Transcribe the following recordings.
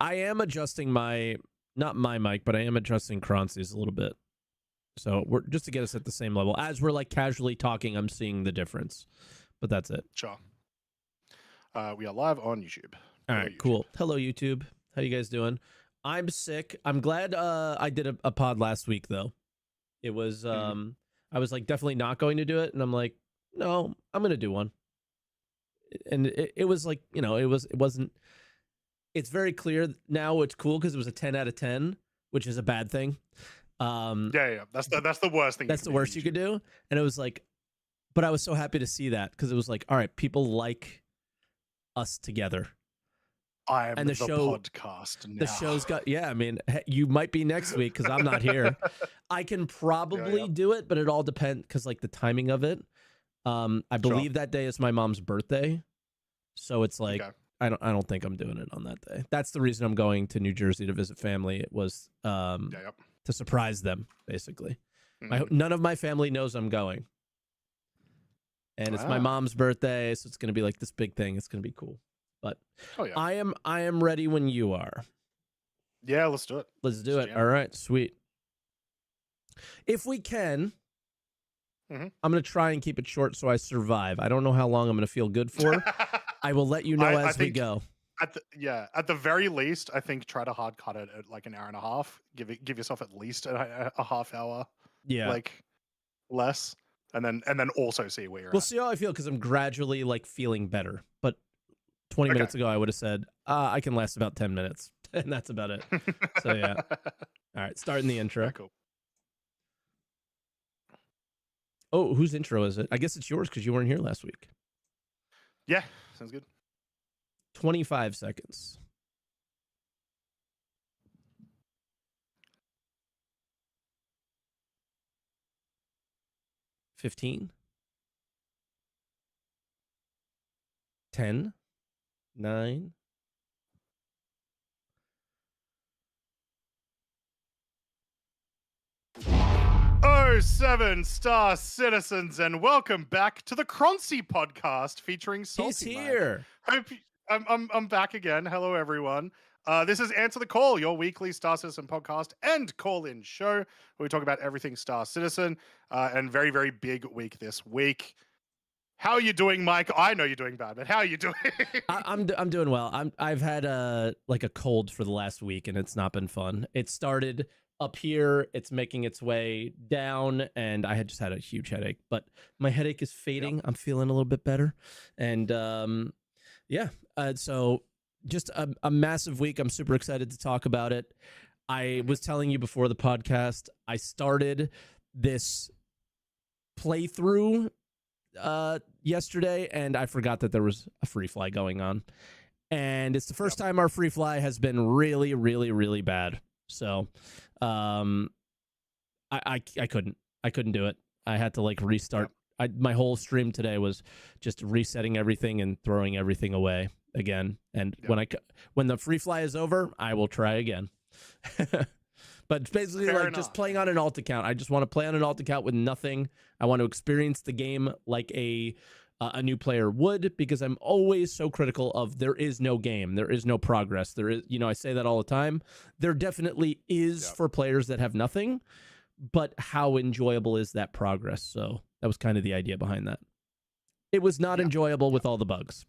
I am adjusting not my mic, but I am adjusting Croncy's a little bit. So we're just to get us at the same level. As we're like casually talking, I'm seeing the difference. But that's it. Sure. We are live on YouTube. All right, cool. Hello, YouTube. How you guys doing? I'm sick. I'm glad I did a pod last week though. It was I was like definitely not going to do it, and I'm like, no, I'm gonna do one. And it was like, you know, it wasn't. It's very clear now. It's cool because it was a 10 out of 10, which is a bad thing. Yeah. That's the worst thing. That's the worst you could do. And it was like, but I was so happy to see that because it was like, all right, people like us together. I am the podcast now. The show's got, yeah, I mean, you might be next week because I'm not here. I can probably do it, but it all depends because like the timing of it. I believe that day is my mom's birthday. So it's like, I don't think I'm doing it on that day. That's the reason I'm going to New Jersey to visit family. It was to surprise them, basically. None of my family knows I'm going. And it's my mom's birthday, so it's going to be like this big thing. It's going to be cool. But I am ready when you are. Yeah, let's do it. Let's do it. All right, sweet. If we can, I'm going to try and keep it short so I survive. I don't know how long I'm going to feel good for. I will let you know as we go. At the very least, I think try to hard cut it at like an hour and a half. Give yourself at least a half hour. Yeah, like less, and then also see where you're. We'll see how I feel because I'm gradually like feeling better. But 20 minutes ago, I would have said I can last about 10 minutes, and that's about it. So yeah. All right, starting the intro. Yeah, cool. Oh, whose intro is it? I guess it's yours because you weren't here last week. Yeah, sounds good. 25 seconds. $15. 10. 9. Oh, 7-star citizens, and welcome back to the Croncy podcast featuring SaltEMike. He's here. I'm back again. Hello, everyone. This is Answer the Call, your weekly Star Citizen podcast and call-in show where we talk about everything Star Citizen. And very, very big week this week. How are you doing, Mike? I know you're doing bad, but how are you doing? I'm doing well. I've had a cold for the last week, and it's not been fun. It started up here, it's making its way down, and I had just had a huge headache. But my headache is fading. Yep. I'm feeling a little bit better, and so just a massive week. I'm super excited to talk about it. I was telling you before the podcast, I started this playthrough yesterday, and I forgot that there was a free fly going on, and it's the first time our free fly has been really, really, really bad. So I couldn't do it. I had to like restart. My whole stream today was just resetting everything and throwing everything away again. And when the free fly is over, I will try again. But it's basically just playing on an alt account. I just want to play on an alt account with nothing. I want to experience the game like a new player would, because I'm always so critical of there is no game, there is no progress. There is, I say that all the time. There definitely is for players that have nothing, but how enjoyable is that progress? So that was kind of the idea behind that. It was not enjoyable with all the bugs.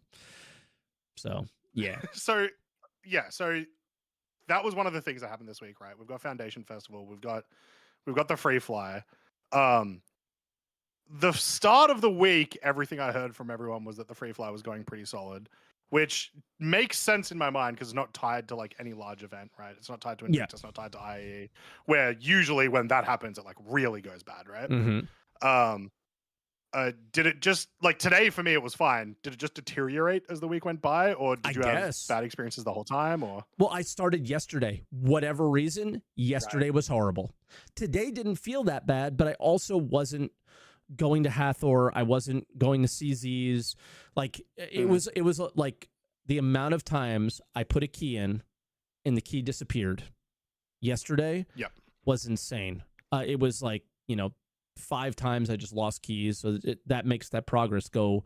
So yeah. So that was one of the things that happened this week, right? We've got Foundation Festival, we've got the free fly. The start of the week, everything I heard from everyone was that the free fly was going pretty solid, which makes sense in my mind because it's not tied to like any large event, right? It's not tied to Invictus, it's not tied to IAE, where usually when that happens, it like really goes bad, right? Mm-hmm. Did it just like today for me, it was fine. Did it just deteriorate as the week went by, or did you have bad experiences the whole time? Or I started yesterday. Whatever reason, yesterday was horrible. Today didn't feel that bad, but I also wasn't going to Hathor. I wasn't going to CZ's. Like it was like the amount of times I put a key in and the key disappeared yesterday was insane. It was like, 5 times I just lost keys. So that makes that progress go,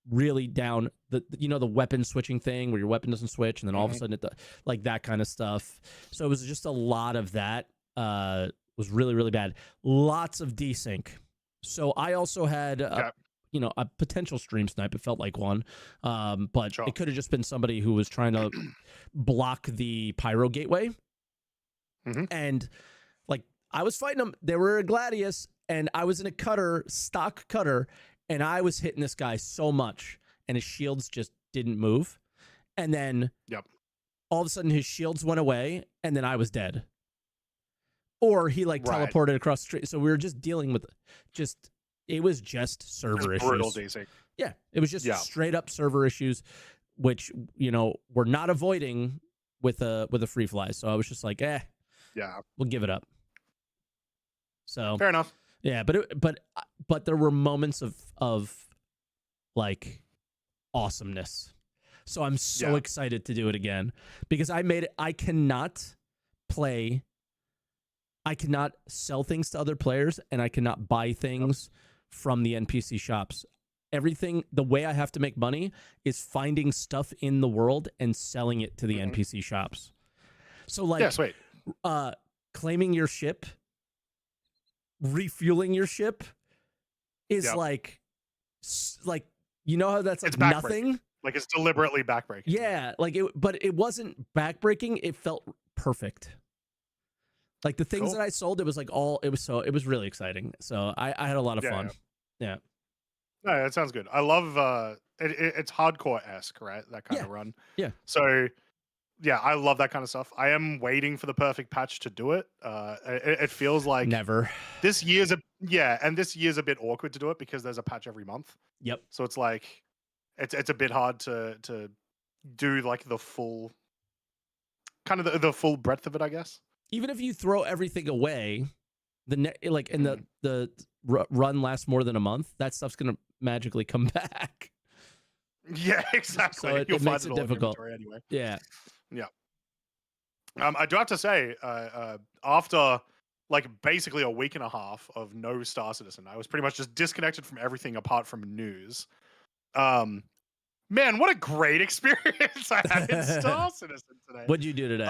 really down the weapon switching thing where your weapon doesn't switch and then all of a sudden like that kind of stuff. So it was just a lot of that. Was really, really bad. Lots of desync. So I also had a potential stream snipe. It felt like one, but it could have just been somebody who was trying to block the pyro gateway. And like I was fighting them. They were a Gladius, and I was in a stock cutter, and I was hitting this guy so much, and his shields just didn't move. And then all of a sudden his shields went away, and then I was dead. Or he like teleported across the street. So we were just dealing with it was just server issues. Brutal desync. Yeah, it was just straight up server issues, which we're not avoiding with a free fly. So I was just like, we'll give it up. So fair enough. Yeah, but there were moments of like awesomeness. So I'm so excited to do it again because I cannot sell things to other players, and I cannot buy things from the NPC shops. Everything, the way I have to make money is finding stuff in the world and selling it to the NPC shops. So like, claiming your ship, refueling your ship is like how that's like nothing. Like it's deliberately backbreaking. Yeah, but it wasn't backbreaking. It felt perfect. Like the things that I sold, it was really exciting. So I had a lot of fun. Yeah. No, that sounds good. I love it's hardcore-esque, right? That kind of run. Yeah. So yeah, I love that kind of stuff. I am waiting for the perfect patch to do it. It feels like never. This year's a bit awkward to do it because there's a patch every month. Yep. So it's like it's a bit hard to do like the full the full breadth of it, I guess. Even if you throw everything away, the run lasts more than a month, that stuff's gonna magically come back. Yeah, exactly. So it makes it difficult. Anyway. Yeah. Yeah. I do have to say, after like basically a week and a half of no Star Citizen, I was pretty much just disconnected from everything apart from news. Man, what a great experience I had in Star Citizen today. What'd you do today?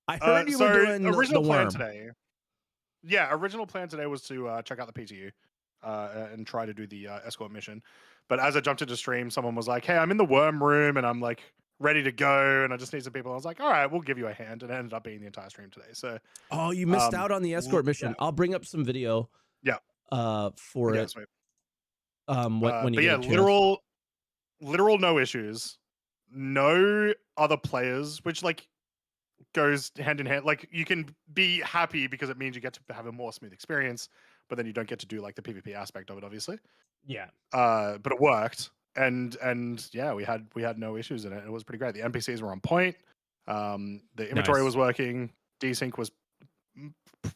I heard you were doing original the plan worm. today. Yeah, original plan today was to check out the PTU and try to do the escort mission. But as I jumped into stream, someone was like, "Hey, I'm in the worm room and I'm like ready to go, and I just need some people." I was like, "All right, we'll give you a hand," and it ended up being the entire stream today. So, you missed out on the escort mission. Yeah. I'll bring up some video. Yeah. For it. Sweet. When you get a literal no issues, no other players, which like goes hand in hand. Like you can be happy because it means you get to have a more smooth experience, but then you don't get to do like the PvP aspect of it, obviously. Yeah. But it worked, and yeah, we had no issues in it. It was pretty great. The NPCs were on point. The inventory was working. Desync was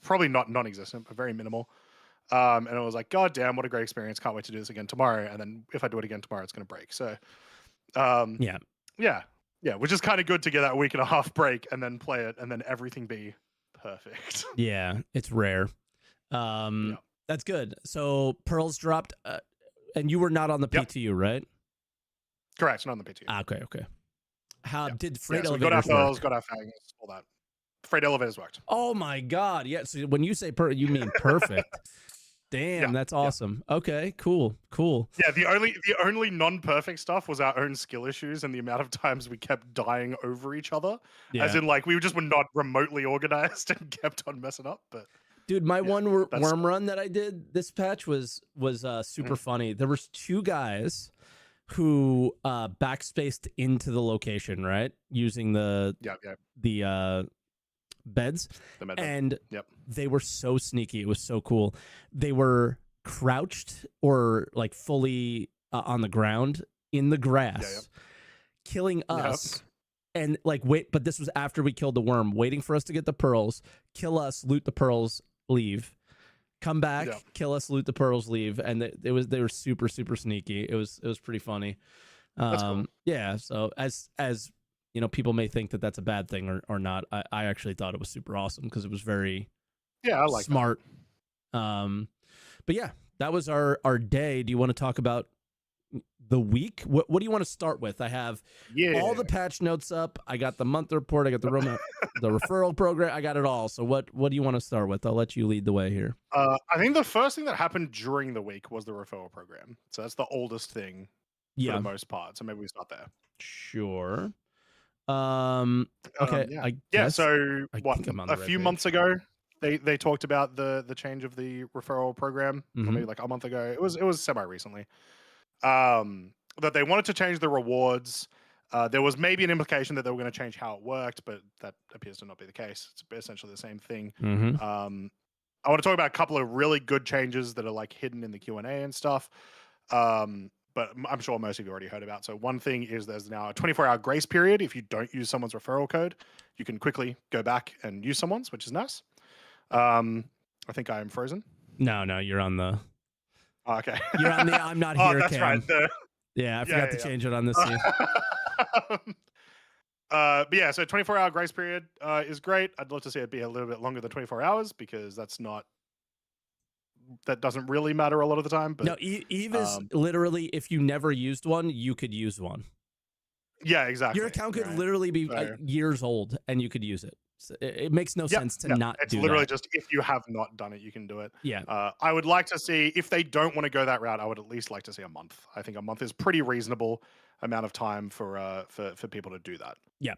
probably not non-existent, but very minimal. And it was like, God damn, what a great experience. Can't wait to do this again tomorrow. And then if I do it again tomorrow, it's going to break. So, yeah, which is kind of good to get that week and a half break and then play it and then everything be perfect. Yeah, it's rare. That's good. So Pearls dropped, and you were not on the PTU, right? Correct, not on the PTU. Okay. How did freight so elevators got our Pearls, work? got our fangs, all that. Freight elevators worked. Oh my God! Yeah. So when you say you mean perfect. Damn, that's awesome. Yeah. Okay, cool. Yeah, the only non-perfect stuff was our own skill issues and the amount of times we kept dying over each other. Yeah. As in, like, we just were not remotely organized and kept on messing up. But dude, my one worm run that I did this patch was super funny. There was two guys who backspaced into the location, right, using the beds, and they were so sneaky. It was so cool. They were crouched or like fully on the ground in the grass, killing us. And like, but this was after we killed the worm, waiting for us to get the pearls, kill us, loot the pearls, leave, come back, kill us, loot the pearls, leave. And they were super, super sneaky. It was pretty funny. That's cool. Yeah. So as you know, people may think that that's a bad thing or not. I actually thought it was super awesome because it was very I like smart. That. But yeah, that was our day. Do you want to talk about the week. What do you want to start with? I have all the patch notes up. I got the month report. I got the the referral program. I got it all. So what do you want to start with? I'll let you lead the way here. I think the first thing that happened during the week was the referral program. So that's the oldest thing for the most part. So maybe we start there. Sure. Okay. Yeah. I guess, So I think I'm on the a right few page. months ago, they talked about the change of the referral program. Or maybe like a month ago. It was semi recently. That they wanted to change the rewards. There was maybe an implication that they were going to change how it worked, but that appears to not be the case. It's essentially the same thing. I want to talk about a couple of really good changes that are like hidden in the Q&A and stuff. But I'm sure most of you already heard about. So one thing is there's now a 24-hour grace period. If you don't use someone's referral code, you can quickly go back and use someone's, which is nice. I think I am frozen. No, you're on the... Oh, okay. You're on the I'm not here that's cam. Right. Yeah, I forgot to change it on this scene. But yeah, so 24-hour grace period is great. I'd love to see it be a little bit longer than 24 hours because that doesn't really matter a lot of the time. But no, Eve is literally, if you never used one, you could use one. Yeah, exactly. Your account could literally be years old and you could use it. So it makes no sense to not do It's literally that. just if you have not done it, you can do it. Yeah. I would like to see, if they don't want to go that route, I would at least like to see a month. I think a month is pretty reasonable amount of time for people to do that. Yeah.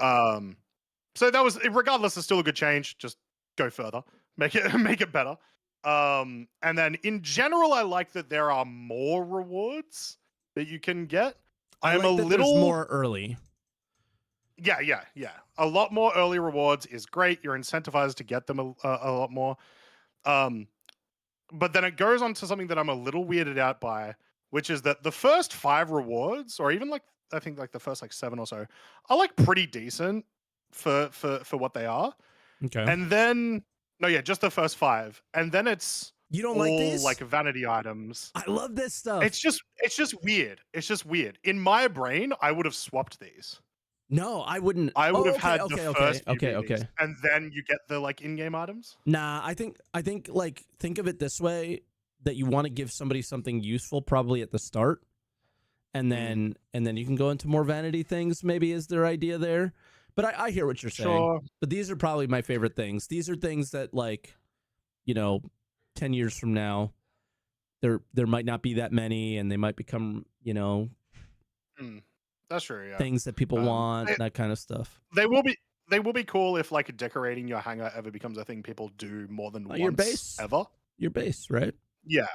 So that was, regardless, it's still a good change. Just go further, make it better. And then in general, I like that there are more rewards that you can get. I'm like a little more early. Yeah. A lot more early rewards is great. You're incentivized to get them a lot more. But then it goes on to something that I'm a little weirded out by, which is that the first 5 rewards, or even like I think like the first like 7 or so, are like pretty decent for what they are. Okay. And then just the first 5, and then it's you don't like these like vanity items. I love this stuff. It's just weird. It's just weird. In my brain, I would have swapped these. No, I wouldn't. I would have had the first okay. And then you get the like in-game items. Nah, I think like think of it this way, that you want to give somebody something useful probably at the start. And then you can go into more vanity things, maybe is their idea there. But I hear what you're saying. Sure. But these are probably my favorite things. These are things that, like, 10 years from now, there might not be that many, and they might become, That's true, yeah. things that people want, that kind of stuff. They will be cool if like decorating your hangar ever becomes a thing people do more than once your base ever. Your base, right? Yeah,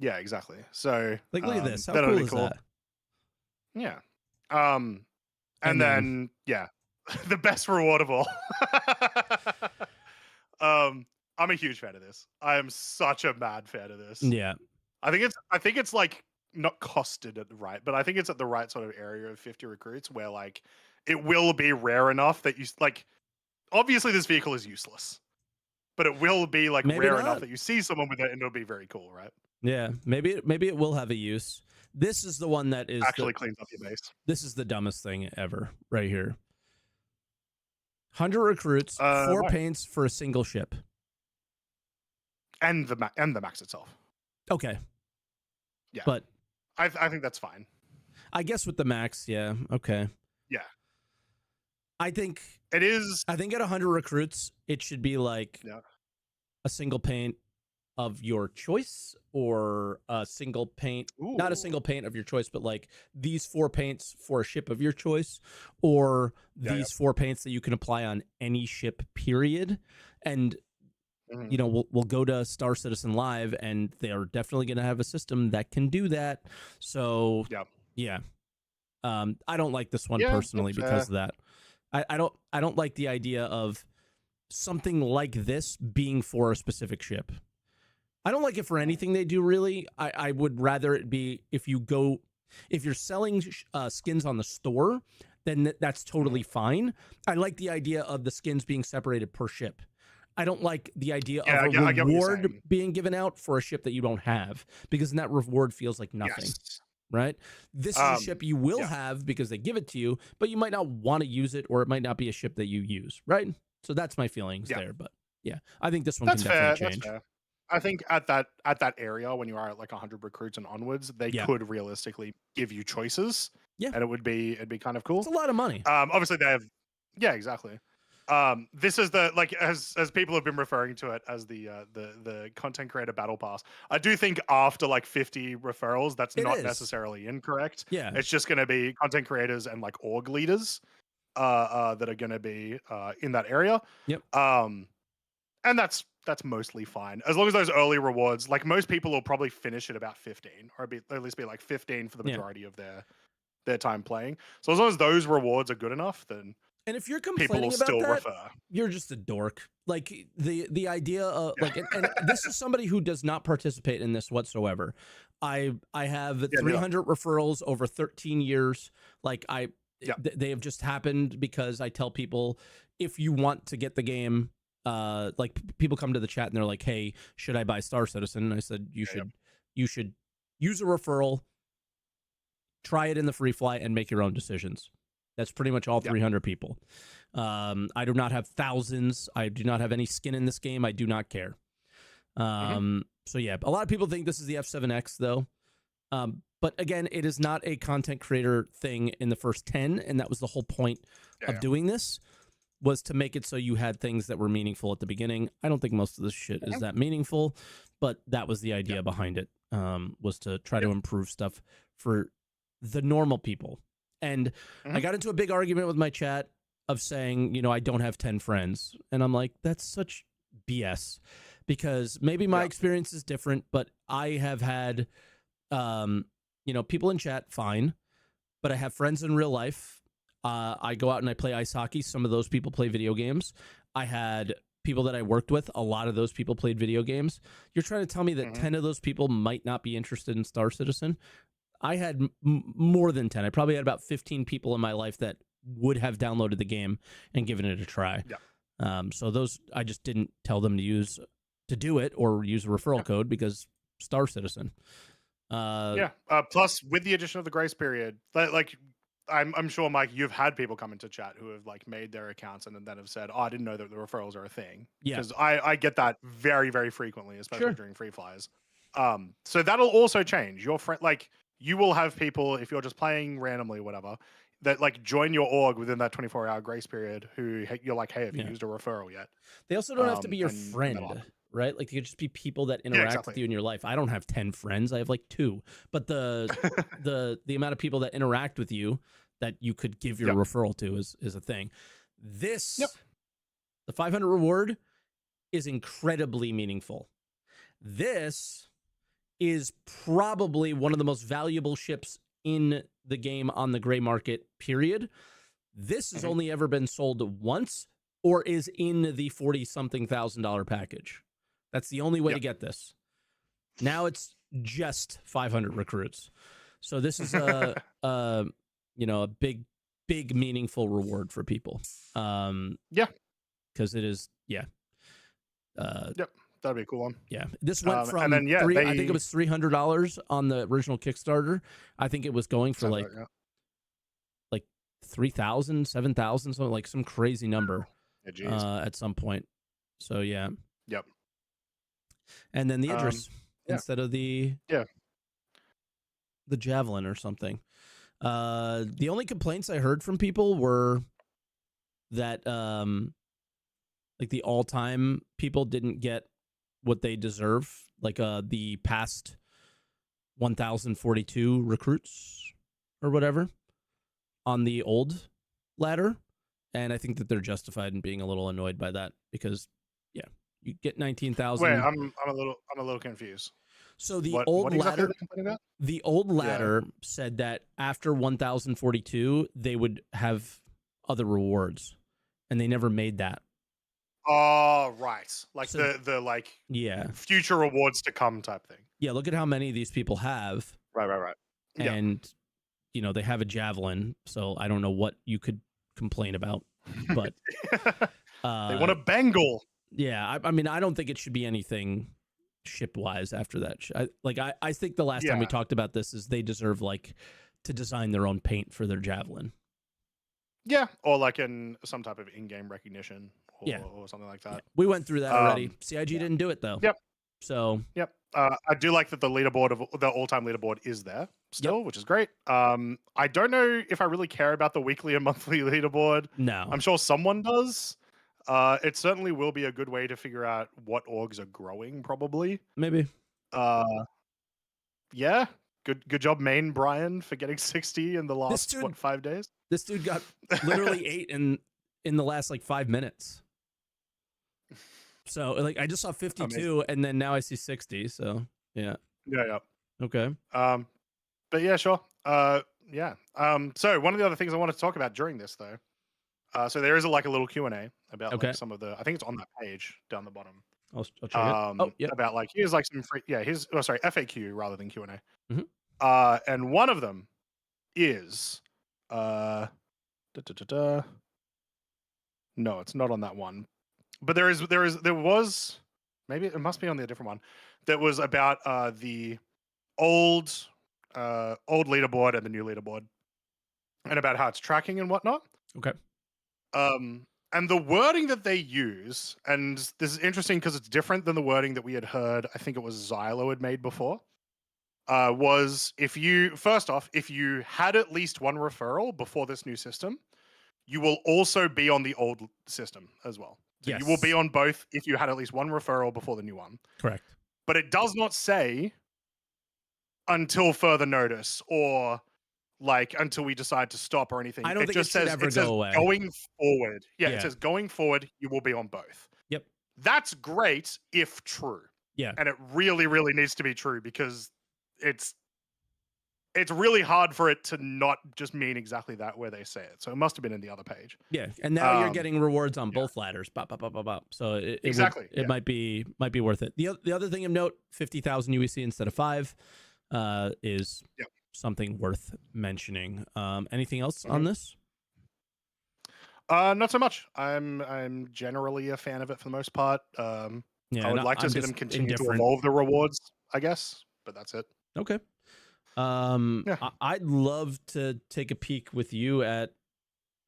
exactly. So like, look at this. How cool is that? Yeah. And then the best reward of all. I'm a huge fan of this. I am such a mad fan of this. Yeah. I think it's like not costed at the right, but I think it's at the right sort of area of 50 recruits where like it will be rare enough that you like, obviously this vehicle is useless, but it will be like rare enough that you see someone with it and it'll be very cool, right? Yeah, maybe it will have a use. This is the one that is actually cleans up your base. This is the dumbest thing ever right here. 100 recruits, 4 paints for a single ship. And the max itself. Okay. Yeah. But I think that's fine. I guess with the max, yeah. Okay. Yeah. I think it is. I think at 100 recruits, it should be like a single paint of your choice, or a single paint, not a single paint of your choice, but like these 4 paints for a ship of your choice, or these 4 paints that you can apply on any ship, period. And we'll go to Star Citizen Live, and they're definitely going to have a system that can do that. So yeah. I don't like this one personally because of that. I don't like the idea of something like this being for a specific ship. I don't like it for anything they do, really. I would rather it be if you're selling skins on the store, then that's totally fine. I like the idea of the skins being separated per ship. I don't like the idea of a reward being given out for a ship that you don't have, because then that reward feels like nothing. Right? This is a ship you will have because they give it to you, but you might not want to use it, or it might not be a ship that you use, right? So that's my feelings there. But yeah, I think this one can definitely change. That's fair. I think at that area when you are at like 100 recruits and onwards, they Yeah. could realistically give you choices. Yeah. And it'd be kind of It's cool. a lot of money. Obviously they have, yeah, exactly. This is the like as people have been referring to it as the content creator battle pass. I do think after like 50 referrals, that's It not is. necessarily incorrect. Yeah. It's just going to be content creators and like org leaders that are going to be in that area. Yep. And that's mostly fine as long as those early rewards, like most people will probably finish at about 15 or at least be like 15 for the Yeah. majority of their time playing. So as long as those rewards are good enough, then And if you're people complaining will about still that, refer. you're just a dork. Like the idea of Yeah. like, and this is somebody who does not participate in this whatsoever. I have Yeah, 300 referrals over 13 years. Like Yeah. they have just happened because I tell people, if you want to get the game, like people come to the chat and they're like, hey, should I buy Star Citizen? And I said, you should use a referral, try it in the free fly, and make your own decisions. That's pretty much all 300 people. I do not have thousands. I do not have any skin in this game. I do not care. So yeah, a lot of people think this is the F7X though. But again, it is not a content creator thing in the first 10. And that was the whole point of doing this, was to make it so you had things that were meaningful at the beginning. I don't think most of this shit is that meaningful, but that was the idea behind it, was to try to improve stuff for the normal people. And I got into a big argument with my chat of saying, you know, I don't have 10 friends. And I'm like, that's such BS, because maybe my experience is different, but I have had, you know, people in chat, fine, but I have friends in real life. I go out and I play ice hockey. Some of those people play video games. I had people that I worked with. A lot of those people played video games. You're trying to tell me that 10 of those people might not be interested in Star Citizen? I had more than 10. I probably had about 15 people in my life that would have downloaded the game and given it a try. So those, I just didn't tell them to do it or use a referral code, because Star Citizen. Plus, with the addition of the grace period, like I'm sure, Mike, you've had people come into chat who have like made their accounts and then have said, "Oh, I didn't know that the referrals are a thing." Yeah, because I get that very, very frequently, especially during free flies. So that'll also change. Your friend, like, you will have people, if you're just playing randomly, whatever, that like join your org within that 24-hour grace period, who you're like, hey, have you used a referral yet? They also don't have to be your friend, right? Like, they could just be people that interact with you in your life. I don't have 10 friends. I have like 2. But the amount of people that interact with you that you could give your referral to is a thing. This, the 500 reward, is incredibly meaningful. This is probably one of the most valuable ships in the game on the gray market, period. This has only ever been sold once, or is in the $40-something thousand package. That's the only way to get this. Now it's just 500 recruits. So this is a you know, a big meaningful reward for people. Because it is, that'd be a cool one. Yeah, this went from and then, I think it was $300 on the original Kickstarter. I think it was going for like 3,000, 7,000, something, like some crazy number at some point. So yeah. And then the Idris instead of the Javelin or something. The only complaints I heard from people were that like the all-time people didn't get what they deserve, like the past 1,042 recruits or whatever on the old ladder. And I think that they're justified in being a little annoyed by that, because you get 19,000. Wait, I'm a little confused. So the what old exactly ladder, the old ladder said that after 1,042 they would have other rewards, and they never made that. Oh, right. Like, So, the like yeah, future rewards to come type thing. yeah. Look at how many of these people have. Right. And you know, they have a Javelin, so I don't know what you could complain about, but they want a Bengal. Yeah, I mean, I don't think it should be anything ship-wise after that. I think the last time we talked about this is they deserve like to design their own paint for their Javelin. Yeah, or like in some type of in-game recognition or something like that. Yeah. We went through that already. CIG didn't do it though. Yep. So Yep. I do like that the leaderboard of the all-time leaderboard is there still, which is great. I don't know if I really care about the weekly and monthly leaderboard. no, I'm sure someone does. It certainly will be a good way to figure out what orgs are growing, probably. maybe Uh, yeah. Good job, main Brian, for getting 60 in the last dude- 5 days. this dude got literally 8 in the last like 5 minutes. So like I just saw 52 Amazing. and then now I see 60. So yeah. Yeah. Okay. But yeah, sure. Yeah. So one of the other things I wanted to talk about during this, though, so there is a little Q&A about Okay. like some of the, I think it's on that page down the bottom. I'll check it. Oh, yeah. About like here's like some free, FAQ rather than Q&A. Mm-hmm. And one of them is no, it's not on that one. But there was, maybe it must be on the different one, that was about the old leaderboard and the new leaderboard, and about how it's tracking and whatnot. Okay. And the wording that they use, and this is interesting because it's different than the wording that we had heard, I think it was Xylo had made before, was if you had at least one referral before this new system, you will also be on the old system as well. So yes. You will be on both if you had at least one referral before the new one. Correct. But it does not say until further notice or like until we decide to stop or anything. I don't think it should ever go away. Going forward. Yeah, it says going forward, you will be on both. Yep. That's great if true. Yeah. And it really, really needs to be true because it's really hard for it to not just mean exactly that where they say it. So it must have been in the other page. Yeah, and now you're getting rewards on both ladders. So it might be worth it. The other thing of note, 50,000 UEC instead of 5 is something worth mentioning. Anything else on this? Not so much. I'm generally a fan of it for the most part. I would like to see them continue to evolve the rewards, I guess, but that's it. Okay. I'd love to take a peek with you at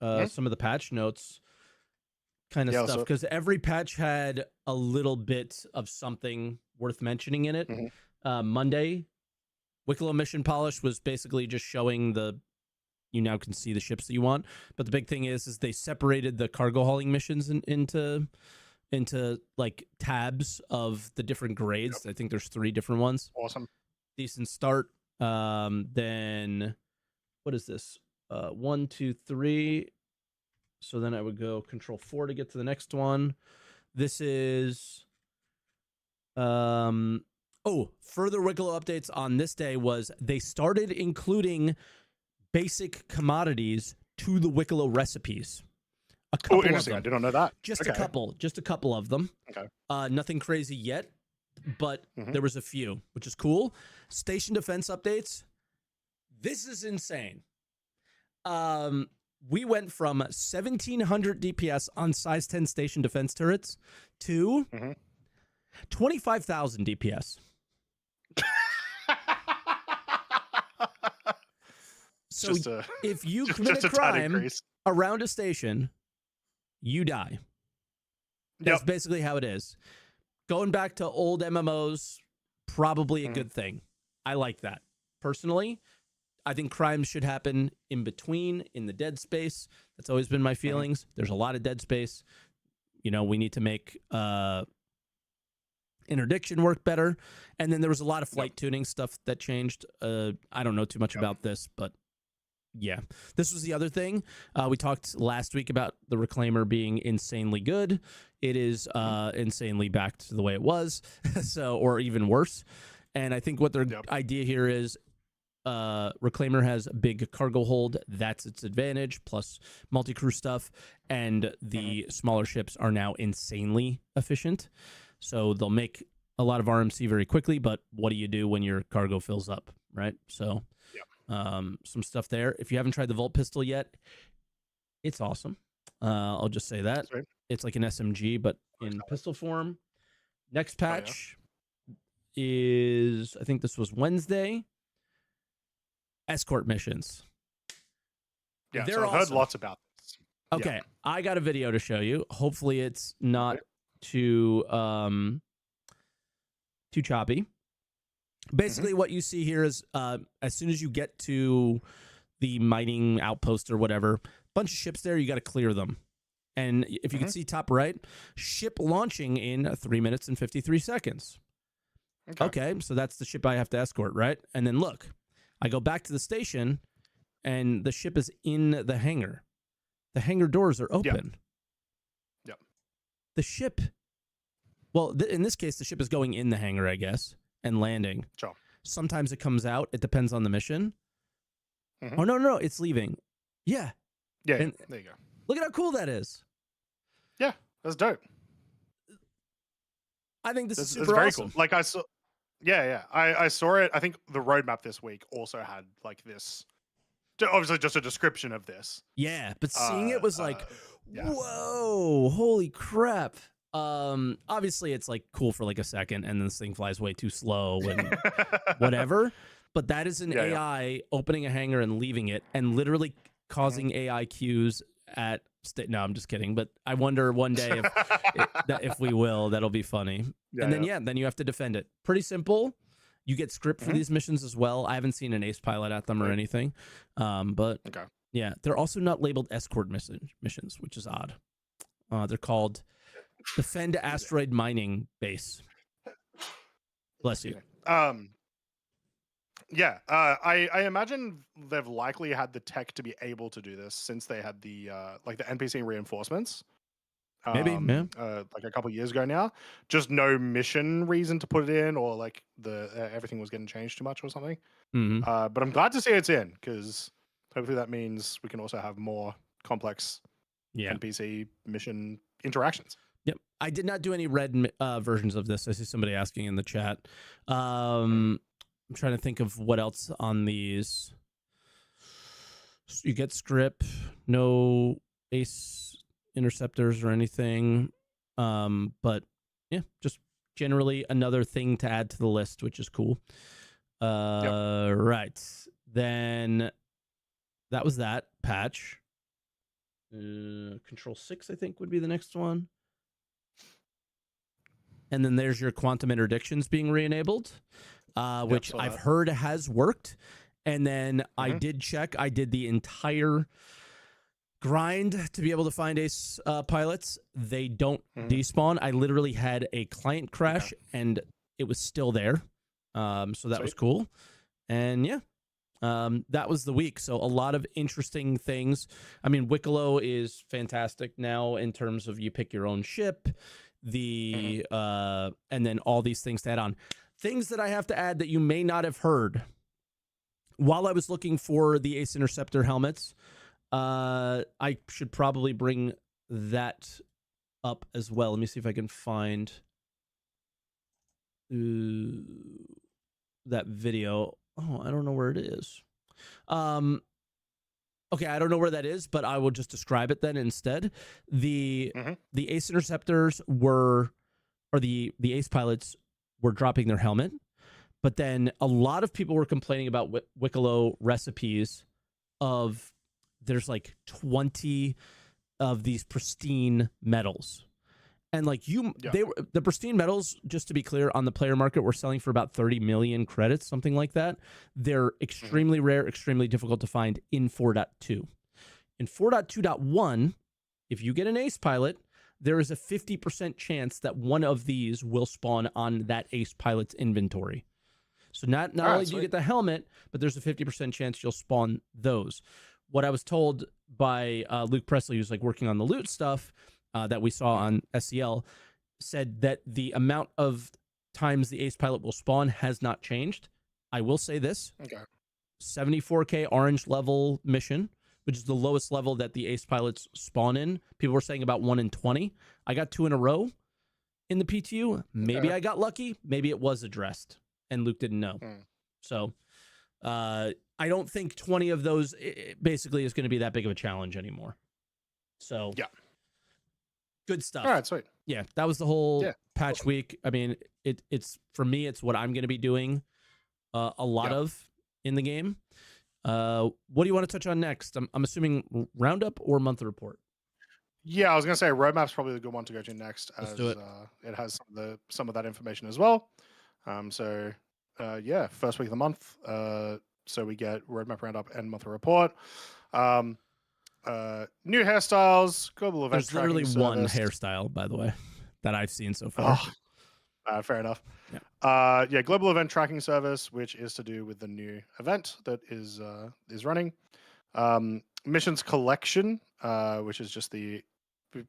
some of the patch notes kind of stuff, because every patch had a little bit of something worth mentioning in it. Monday, Wicklow mission polish was basically just showing you now can see the ships that you want, but the big thing is they separated the cargo hauling missions into like tabs of the different grades. I think there's 3 different ones. Awesome. Decent start. Then what is this? 1, 2, 3. So then I would go Control 4 to get to the next one. This is further Wicklow updates on this day was they started including basic commodities to the Wicklow recipes. A couple of them. I didn't know that. Just a couple of them. Okay. Nothing crazy yet, but there was a few, which is cool. Station defense updates. This is insane. We went from 1,700 DPS on size 10 station defense turrets to 25,000 DPS. So if you commit a crime around a station, you die. That's basically how it is. Going back to old MMOs, probably a good thing. I like that. Personally, I think crimes should happen in between, in the dead space. That's always been my feelings. There's a lot of dead space. We need to make interdiction work better. And then there was a lot of flight tuning stuff that changed. I don't know too much about this, but yeah. This was the other thing. We talked last week about the Reclaimer being insanely good. It is insanely back to the way it was, or even worse. And I think what their idea here is Reclaimer has a big cargo hold. That's its advantage, plus multi-crew stuff. And the smaller ships are now insanely efficient. So they'll make a lot of RMC very quickly, but what do you do when your cargo fills up, right? So some stuff there. If you haven't tried the Volt pistol yet, it's awesome. I'll just say that. It's like an SMG, but in pistol form. Next patch is, I think this was Wednesday, escort missions. Yeah, so I've heard lots about this. Okay, I got a video to show you. Hopefully it's not too too choppy. Basically, what you see here is as soon as you get to the mining outpost or whatever, bunch of ships there, you got to clear them. And if you can see top right, ship launching in 3 minutes and 53 seconds. Okay, so that's the ship I have to escort, right? And then look, I go back to the station, and the ship is in the hangar. The hangar doors are open. Yep. The ship, well, in this case, the ship is going in the hangar, I guess, and landing. Sure. Sometimes it comes out. It depends on the mission. Oh, no, it's leaving. Yeah. Yeah, and there you go. Look at how cool that is. Yeah, that's dope. I think this is super it's very awesome. Cool. Like I saw, I saw it. I think the roadmap this week also had like this, obviously just a description of this. Yeah, but seeing it was like, whoa, holy crap. Obviously it's like cool for like a second, and then this thing flies way too slow and whatever. But that is an AI opening a hangar and leaving it, and literally causing AI queues at no, I'm just kidding. But I wonder one day if we will, that'll be funny. And then then you have to defend it. Pretty simple. You get script for these missions as well. I haven't seen an ace pilot at them or anything. But yeah, they're also not labeled escort missions, which is odd. They're called Defend Asteroid Mining Base. Bless you. Yeah, I imagine they've likely had the tech to be able to do this since they had the like the NPC reinforcements. Maybe, like a couple of years ago now. Just no mission reason to put it in, or like the everything was getting changed too much or something. But I'm glad to see it's in, because hopefully that means we can also have more complex NPC mission interactions. Yep. I did not do any red versions of this. I see somebody asking in the chat. I'm trying to think of what else on these. You get script, no ace interceptors or anything. But yeah, just generally another thing to add to the list, which is cool. Right. Then that was that patch. Control 6, I think, would be the next one. And then there's your quantum interdictions being re-enabled, which I've heard has worked. And then I did check. I did the entire grind to be able to find ace pilots. They don't despawn. I literally had a client crash and it was still there. So that was cool. And yeah, that was the week. So a lot of interesting things. I mean, Wicklow is fantastic now in terms of you pick your own ship, and then all these things to add on. Things that I have to add that you may not have heard. While I was looking for the Ace Interceptor helmets, I should probably bring that up as well. Let me see if I can find that video. Oh, I don't know where it is. Okay, I don't know where that is, but I will just describe it then instead. The Ace Interceptors were, or the Ace Pilots were dropping their helmet, but then a lot of people were complaining about Wicklow recipes of there's like 20 of these pristine metals. And like the pristine metals, just to be clear, on the player market, were selling for about 30 million credits, something like that. They're extremely rare, extremely difficult to find in 4.2. In 4.2.1, if you get an ace pilot, there is a 50% chance that one of these will spawn on that ace pilot's inventory. So not only do you get the helmet, but there's a 50% chance you'll spawn those. What I was told by Luke Presley, who's like working on the loot stuff, that we saw on SCL, said that the amount of times the ace pilot will spawn has not changed. I will say this. 74k orange level mission, which is the lowest level that the ace pilots spawn in. People were saying about 1 in 20. I got 2 in a row in the PTU. Maybe I got lucky. Maybe it was addressed and Luke didn't know. So I don't think 20 of those basically is going to be that big of a challenge anymore. So yeah. Good stuff. All right, sweet. Yeah, that was the whole patch week. I mean, it's for me, it's what I'm going to be doing a lot of in the game. What do you want to touch on next? I'm assuming roundup or month report. Yeah, I was going to say roadmap's probably the good one to go to next, as Let's do it. It has some of that information as well. Yeah, first week of the month. So we get roadmap roundup and monthly report. New hairstyles, global event There's tracking literally one service. hairstyle, by the way, that I've seen so far. Fair enough. Yeah. Global event tracking service, which is to do with the new event that is running. Missions collection, which is just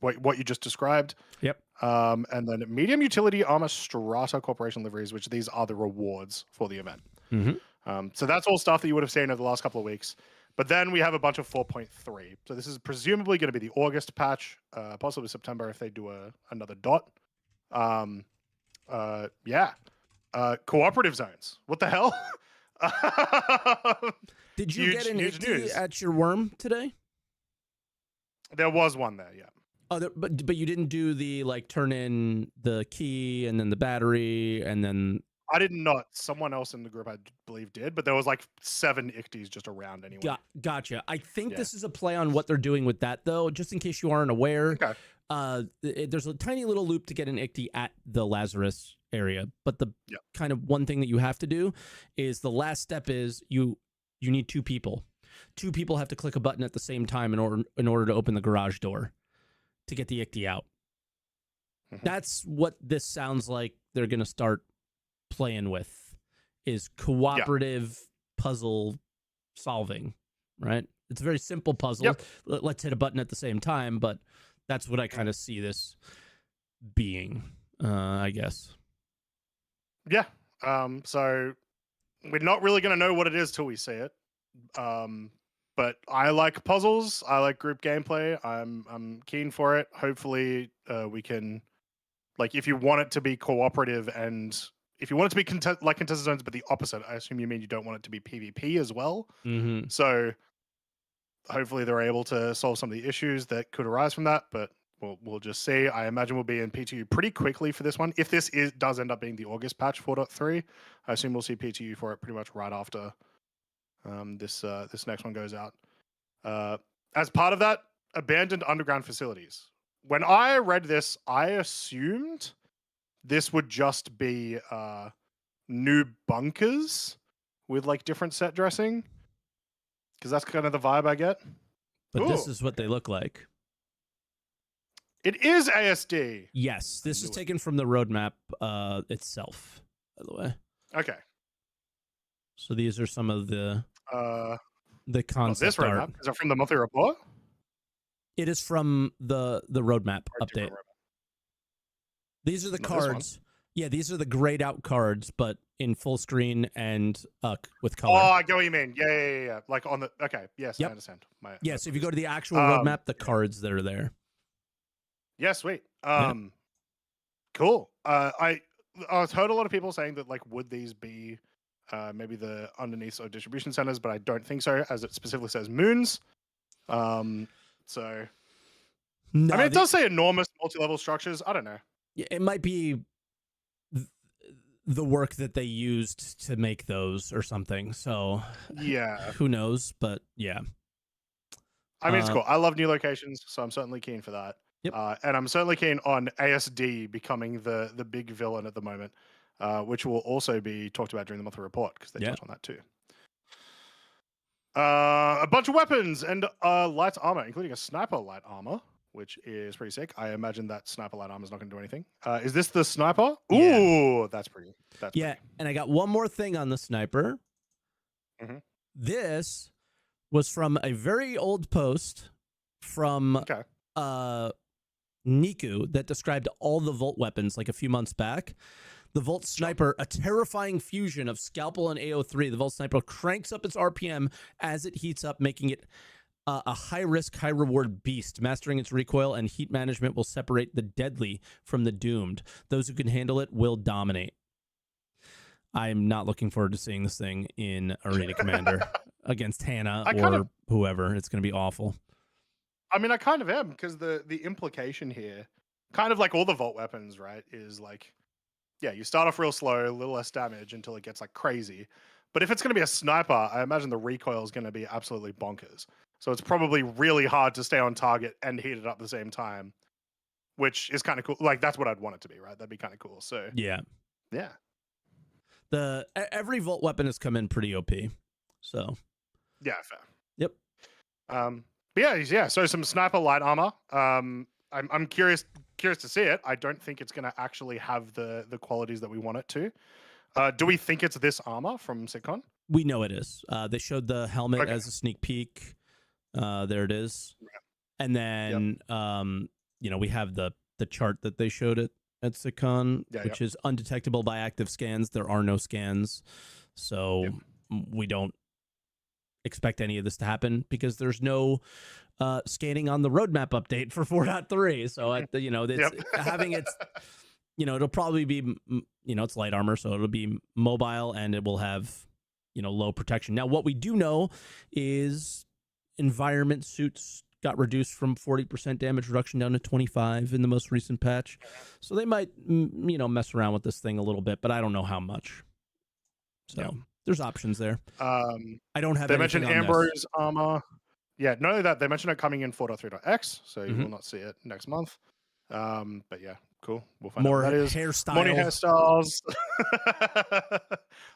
what you just described. Yep. And then medium utility armor strata corporation liveries, which these are the rewards for the event. So that's all stuff that you would have seen over the last couple of weeks. But then we have a bunch of 4.3. So this is presumably going to be the August patch, possibly September if they do another dot. Cooperative zones. What the hell? Did you get an icky at your worm today? There was one there, yeah. Oh, but you didn't do the turn in the key and then the battery and then. I did not. Someone else in the group, I believe, did, but there was 7 icties just around anyway. Gotcha. I think this is a play on what they're doing with that, though, just in case you aren't aware. Okay. There's a tiny little loop to get an icty at the Lazarus area, but the kind of one thing that you have to do is the last step is you need 2 people. 2 people have to click a button at the same time in order to open the garage door to get the icty out. That's what this sounds like they're going to start playing with, is cooperative puzzle solving, right? It's a very simple puzzle. Let's hit a button at the same time, but that's what I kind of see this being, I guess. Yeah. So we're not really going to know what it is till we see it. But I like puzzles. I like group gameplay. I'm keen for it. Hopefully, we can, if you want it to be cooperative and if you want it to be contested zones, but the opposite, I assume you mean you don't want it to be PvP as well. So hopefully they're able to solve some of the issues that could arise from that. But we'll just see. I imagine we'll be in PTU pretty quickly for this one. If this does end up being the August patch 4.3, I assume we'll see PTU for it pretty much right after this next one goes out. As part of that, abandoned underground facilities. When I read this, I assumed this would just be new bunkers with different set dressing, because that's kind of the vibe I get. But this is what they look like. It is ASD. This is taken from the roadmap itself, by the way. Okay. So these are some of the concept this roadmap art. Is it from the monthly report? It is from the roadmap update. These are the cards. Yeah, these are the grayed out cards, but in full screen and with color. Oh, I get what you mean. Yeah. On the yes, I understand. So if you go to the actual roadmap, the cards that are there. Yeah, sweet. Cool. I've heard a lot of people saying that would these be maybe the underneath of distribution centers, but I don't think so, as it specifically says moons. So no, I mean, it does say enormous multi-level structures. I don't know. Yeah, it might be the work that they used to make those or something. So yeah, who knows? But yeah, I mean, it's cool. I love new locations, so I'm certainly keen for that. Yep. And I'm certainly keen on ASD becoming the big villain at the moment, which will also be talked about during the monthly report, because they touched on that too. A bunch of weapons and light armor, including a sniper light armor, which is pretty sick. I imagine that sniper light armor is not going to do anything. Is this the sniper? Ooh, that's pretty. And I got one more thing on the sniper. This was from a very old post from Niku that described all the Volt weapons a few months back. The Volt Sniper, a terrifying fusion of Scalpel and AO3. The Volt Sniper cranks up its RPM as it heats up, making it a high-risk, high-reward beast. Mastering its recoil and heat management will separate the deadly from the doomed. Those who can handle it will dominate. I'm not looking forward to seeing this thing in Arena Commander against Hannah or whoever. It's going to be awful. I mean, I kind of am, because the implication here, kind of like all the Volt weapons, right, is you start off real slow, a little less damage until it gets crazy. But if it's going to be a sniper, I imagine the recoil is going to be absolutely bonkers. So it's probably really hard to stay on target and heat it up at the same time, which is kind of cool. That's what I'd want it to be, right? That'd be kind of cool. So yeah. Every Volt weapon has come in pretty OP. So Yeah, fair. yep. But yeah. So some sniper light armor. I'm curious to see it. I don't think it's going to actually have the qualities that we want it to. Do we think it's this armor from SitCon? We know it is. They showed the helmet Okay. as a sneak peek. There it is. And then we have the chart that they showed at SitCon, which is undetectable by active scans. There are no scans, so we don't expect any of this to happen because there's no scanning on the roadmap update for 4.3. So having it, it'll probably be it's light armor, so it'll be mobile and it will have low protection. Now, what we do know is environment suits got reduced from 40% damage reduction down to 25 in the most recent patch. So they might, mess around with this thing a little bit, but I don't know how much. So there's options there. I don't have. They mentioned Ambrose armor. Yeah, not only that, they mentioned it coming in 4.3.x, so you will not see it next month. But yeah, cool. We'll find out what that is. More hairstyles.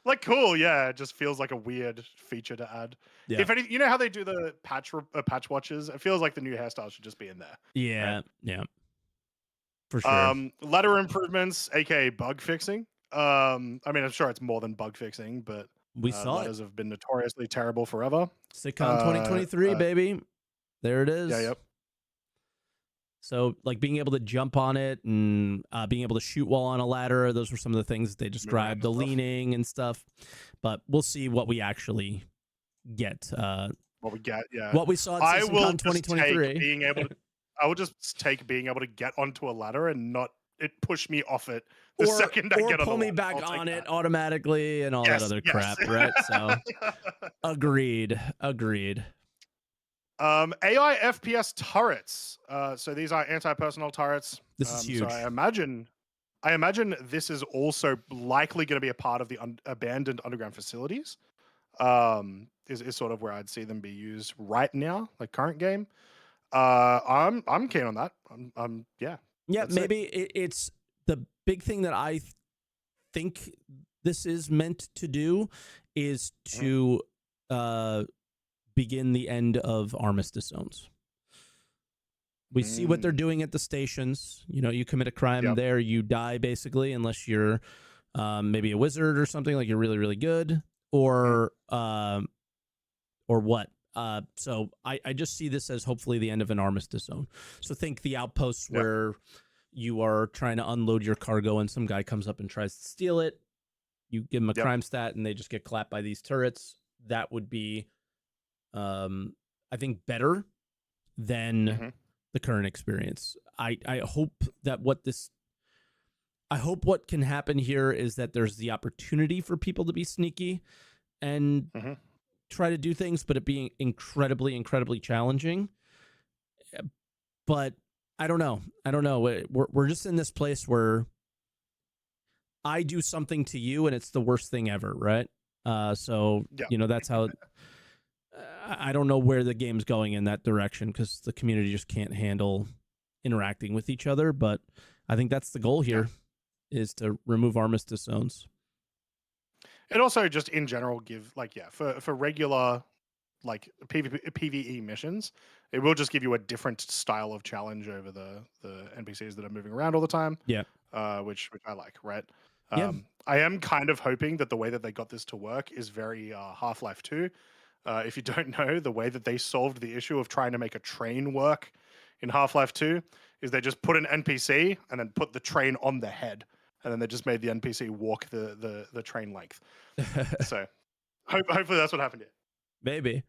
Like, cool. Yeah, it just feels like a weird feature to add. Yeah. If any, how they do the patch watches? It feels like the new hairstyle should just be in there. Yeah, right? Yeah, for sure. Ladder improvements, aka bug fixing. I mean, I'm sure it's more than bug fixing, but we saw ladders have been notoriously terrible forever. SitCon 2023, baby. There it is. Yeah, yep. So, like, being able to jump on it and being able to shoot while on a ladder, those were some of the things that they described, the leaning and stuff. But we'll see what we actually get. What we get, yeah. What we saw at SitCon 2023. I will just take being able to get onto a ladder and not it push me off it the second I get on the ladder. Or pull me back on it automatically and all that other crap, right? So, agreed. AI FPS turrets. So these are anti-personnel turrets. This is huge. So I imagine this is also likely going to be a part of the abandoned underground facilities. Is sort of where I'd see them be used right now, like current game. I'm keen on that. Yeah, maybe it's the big thing that I think this is meant to do is to begin the end of armistice zones. We see what they're doing at the stations. You commit a crime there, you die basically, unless you're maybe a wizard or something, like you're really, really good, or what. So I just see this as hopefully the end of an armistice zone. So think the outposts where you are trying to unload your cargo and some guy comes up and tries to steal it. You give them a crime stat and they just get clapped by these turrets. That would be, I think, better than the current experience. I hope that what can happen here is that there's the opportunity for people to be sneaky and try to do things, but it being incredibly, incredibly challenging. But I don't know. We're just in this place where I do something to you and it's the worst thing ever, right? So that's how. I don't know where the game's going in that direction because the community just can't handle interacting with each other. But I think that's the goal here, is to remove armistice zones. It also just in general give for regular like PvE missions, it will just give you a different style of challenge over the NPCs that are moving around all the time. Yeah. Which I like, right? I am kind of hoping that the way that they got this to work is very Half-Life 2. If you don't know, the way that they solved the issue of trying to make a train work in Half-Life 2 is they just put an NPC and then put the train on the head. And then they just made the NPC walk the train length. So hopefully that's what happened here. Maybe.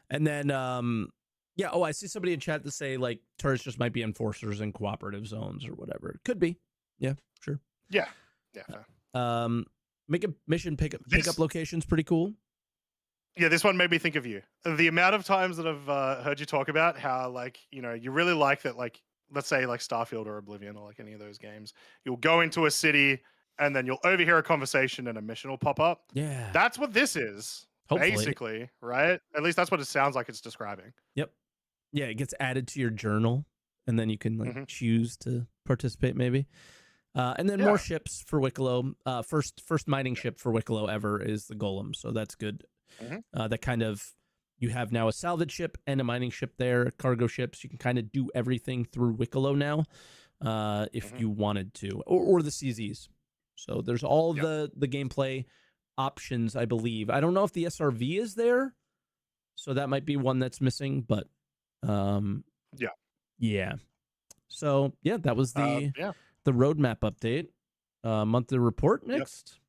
And then, I see somebody in chat to say, like, turrets just might be enforcers in cooperative zones or whatever. Could be. Yeah, sure. Yeah. Fair. Make a mission pickup locations pretty cool. Yeah, this one made me think of you. The amount of times that I've heard you talk about how, like, you really like that, like, let's say like Starfield or Oblivion or like any of those games, you'll go into a city and then you'll overhear a conversation and a mission will pop up. Yeah. That's what this is. Hopefully. Basically, right? At least that's what it sounds like it's describing. Yep. Yeah, it gets added to your journal and then you can choose to participate maybe. And then Yeah. more ships for Wicklow. First mining ship for Wicklow ever is the Golem, so that's good. That kind of, you have now a salvage ship and a mining ship there, cargo ships. You can kind of do everything through Wicklow now, if you wanted to, or the CZs. So there's all the gameplay options, I believe. I don't know if the SRV is there, so that might be one that's missing. But yeah. So yeah, that was the roadmap update. Monthly report next.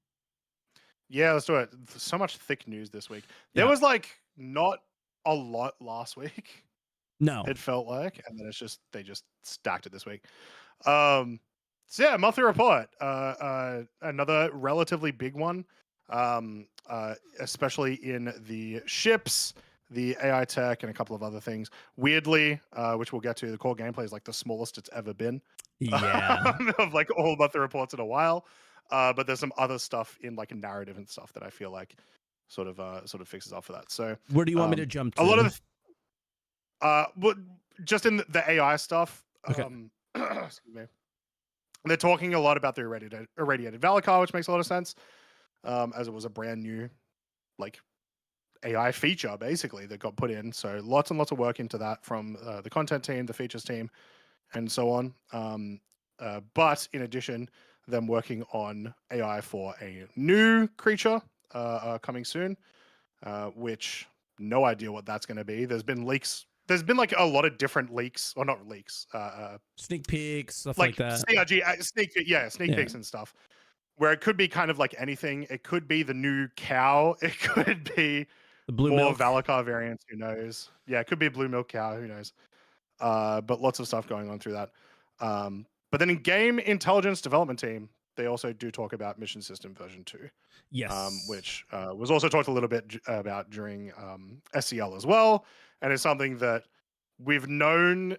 Yeah, let's do it. So much thick news this week. There was like not a lot last week. No, It felt like, and then they just stacked it this week. So yeah, monthly report. Another relatively big one. Especially in the ships, the AI tech, and a couple of other things. Weirdly, which we'll get to, the core gameplay is like the smallest it's ever been. Yeah. Of like all monthly reports in a while. But there's some other stuff in like narrative and stuff that I feel like sort of fixes up for that. So where do you want me to jump to? A lot of but just in the AI stuff. Okay. Excuse me. They're talking a lot about the irradiated Valakar, which makes a lot of sense, as it was a brand new like AI feature basically that got put in. So lots and lots of work into that from the content team, the features team, and so on. But in addition, them working on AI for a new creature coming soon, which no idea what that's going to be. There's been leaks. There's been like a lot of different leaks, or not leaks. Sneak peeks, stuff like that. CRG, sneak peeks and stuff. Where it could be kind of like anything. It could be the new cow. It could be the blue more milk Valakar variants. Who knows? Yeah, it could be a blue milk cow. Who knows? But lots of stuff going on through that. But then in game intelligence development team, they also do talk about mission system version 2. Yes. Which was also talked a little bit about during SCL as well. And it's something that we've known,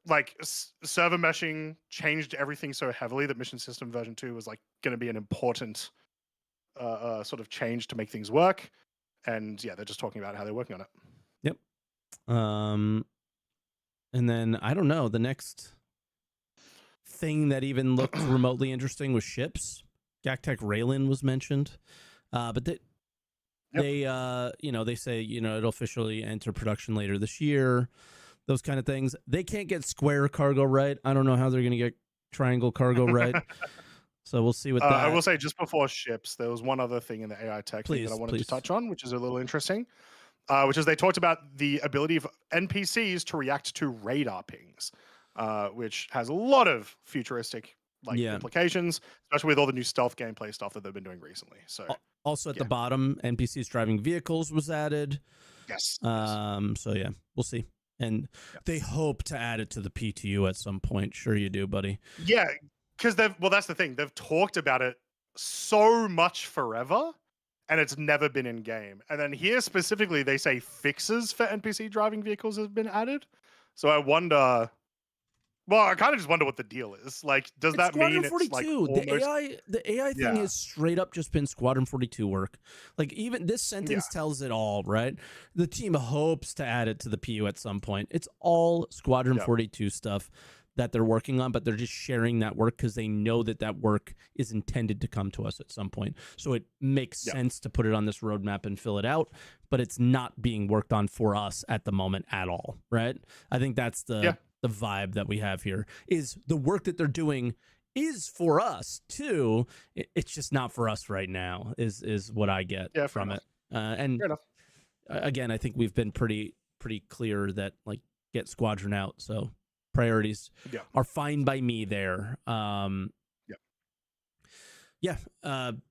like server meshing changed everything so heavily that mission system version 2 was like going to be an important sort of change to make things work. And yeah, they're just talking about how they're working on it. Yep. And then I don't know, the next thing that even looked remotely interesting was ships. Gactech Raylan was mentioned, but they they say it'll officially enter production later this year. Those kind of things. They can't get square cargo right. I don't know how they're going to get triangle cargo right. So we'll see what that. I will say just before ships, there was one other thing in the AI tech thing that I wanted to touch on, which is a little interesting. Which is they talked about the ability of NPCs to react to radar pings, which has a lot of futuristic implications, especially with all the new stealth gameplay stuff that they've been doing recently. So also at the bottom, NPCs driving vehicles was added. Yes. So yeah, we'll see. And they hope to add it to the PTU at some point. Sure you do, buddy. Yeah, because that's the thing. They've talked about it so much forever, and it's never been in game. And then here specifically, they say fixes for NPC driving vehicles have been added. So I wonder. Well, I kind of just wonder what the deal is. Like, does that mean it's like almost... the AI thing has straight up just been Squadron 42 work. Like, even this sentence tells it all, right? The team hopes to add it to the PU at some point. It's all Squadron 42 stuff that they're working on, but they're just sharing that work because they know that work is intended to come to us at some point. So it makes sense to put it on this roadmap and fill it out, but it's not being worked on for us at the moment at all, right? I think that's the vibe that we have here, is the work that they're doing is for us too. It's just not for us right now is what I get from it. And again, I think we've been pretty clear that like get Squadron out. So priorities are fine by me there. A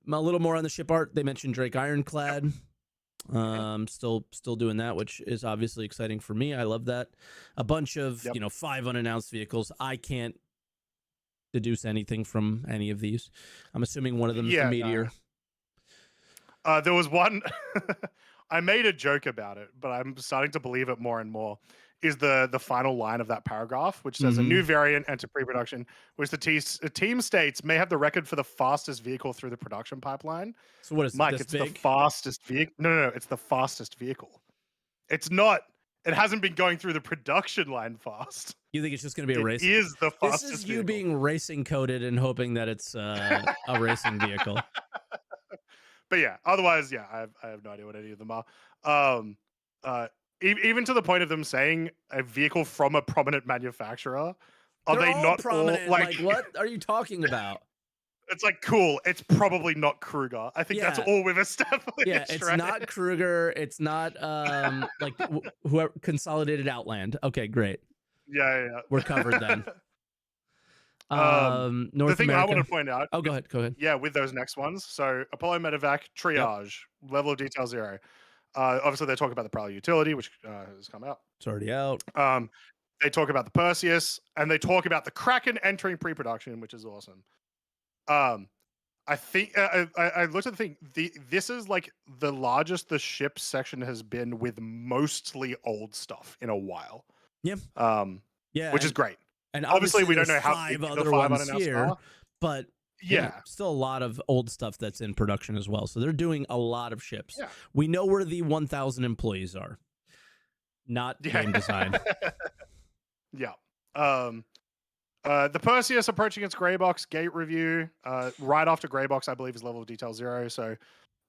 little more on the ship art. They mentioned Drake Ironclad. Still doing that, which is obviously exciting for me. I love that. A bunch of 5 unannounced vehicles. I can't deduce anything from any of these. I'm assuming one of them is the Meteor. There was one. I made a joke about it, but I'm starting to believe it more and more. Is the final line of that paragraph, which says a new variant enter pre-production, which the team states may have the record for the fastest vehicle through the production pipeline. So what is Mike? It's the fastest vehicle. No, it's the fastest vehicle. It's not it hasn't been going through the production line fast. You think it's just going to be a race? It is the fastest This is you vehicle. being racing coded and hoping that it's a racing vehicle. But yeah, otherwise, yeah, I have no idea what any of them are. Even to the point of them saying a vehicle from a prominent manufacturer. Are They're they all not prominent? all Like, what are you talking about? It's like, cool. It's probably not Kruger. I think that's all we've established. Yeah, it's right? not Kruger. It's not like whoever Consolidated Outland. Okay, great. Yeah. We're covered then. North the thing America. I want to point out. Oh, go ahead. Yeah, with those next ones. So Apollo Medevac Triage, level of detail 0. Obviously, they talk about the Prowler utility, which has come out. It's already out. They talk about the Perseus, and they talk about the Kraken entering pre-production, which is awesome. I think I looked at the thing. This is like the largest the ship section has been with mostly old stuff in a while. Yeah. Yeah, which is great. And obviously we don't know how five big other the 5 ones here, are. but yeah, still a lot of old stuff that's in production as well. So they're doing a lot of ships. Yeah. We know where the 1,000 employees are, not game design. Yeah. The Perseus approaching its gray box gate review. Right after gray box, I believe, is level of detail 0. So,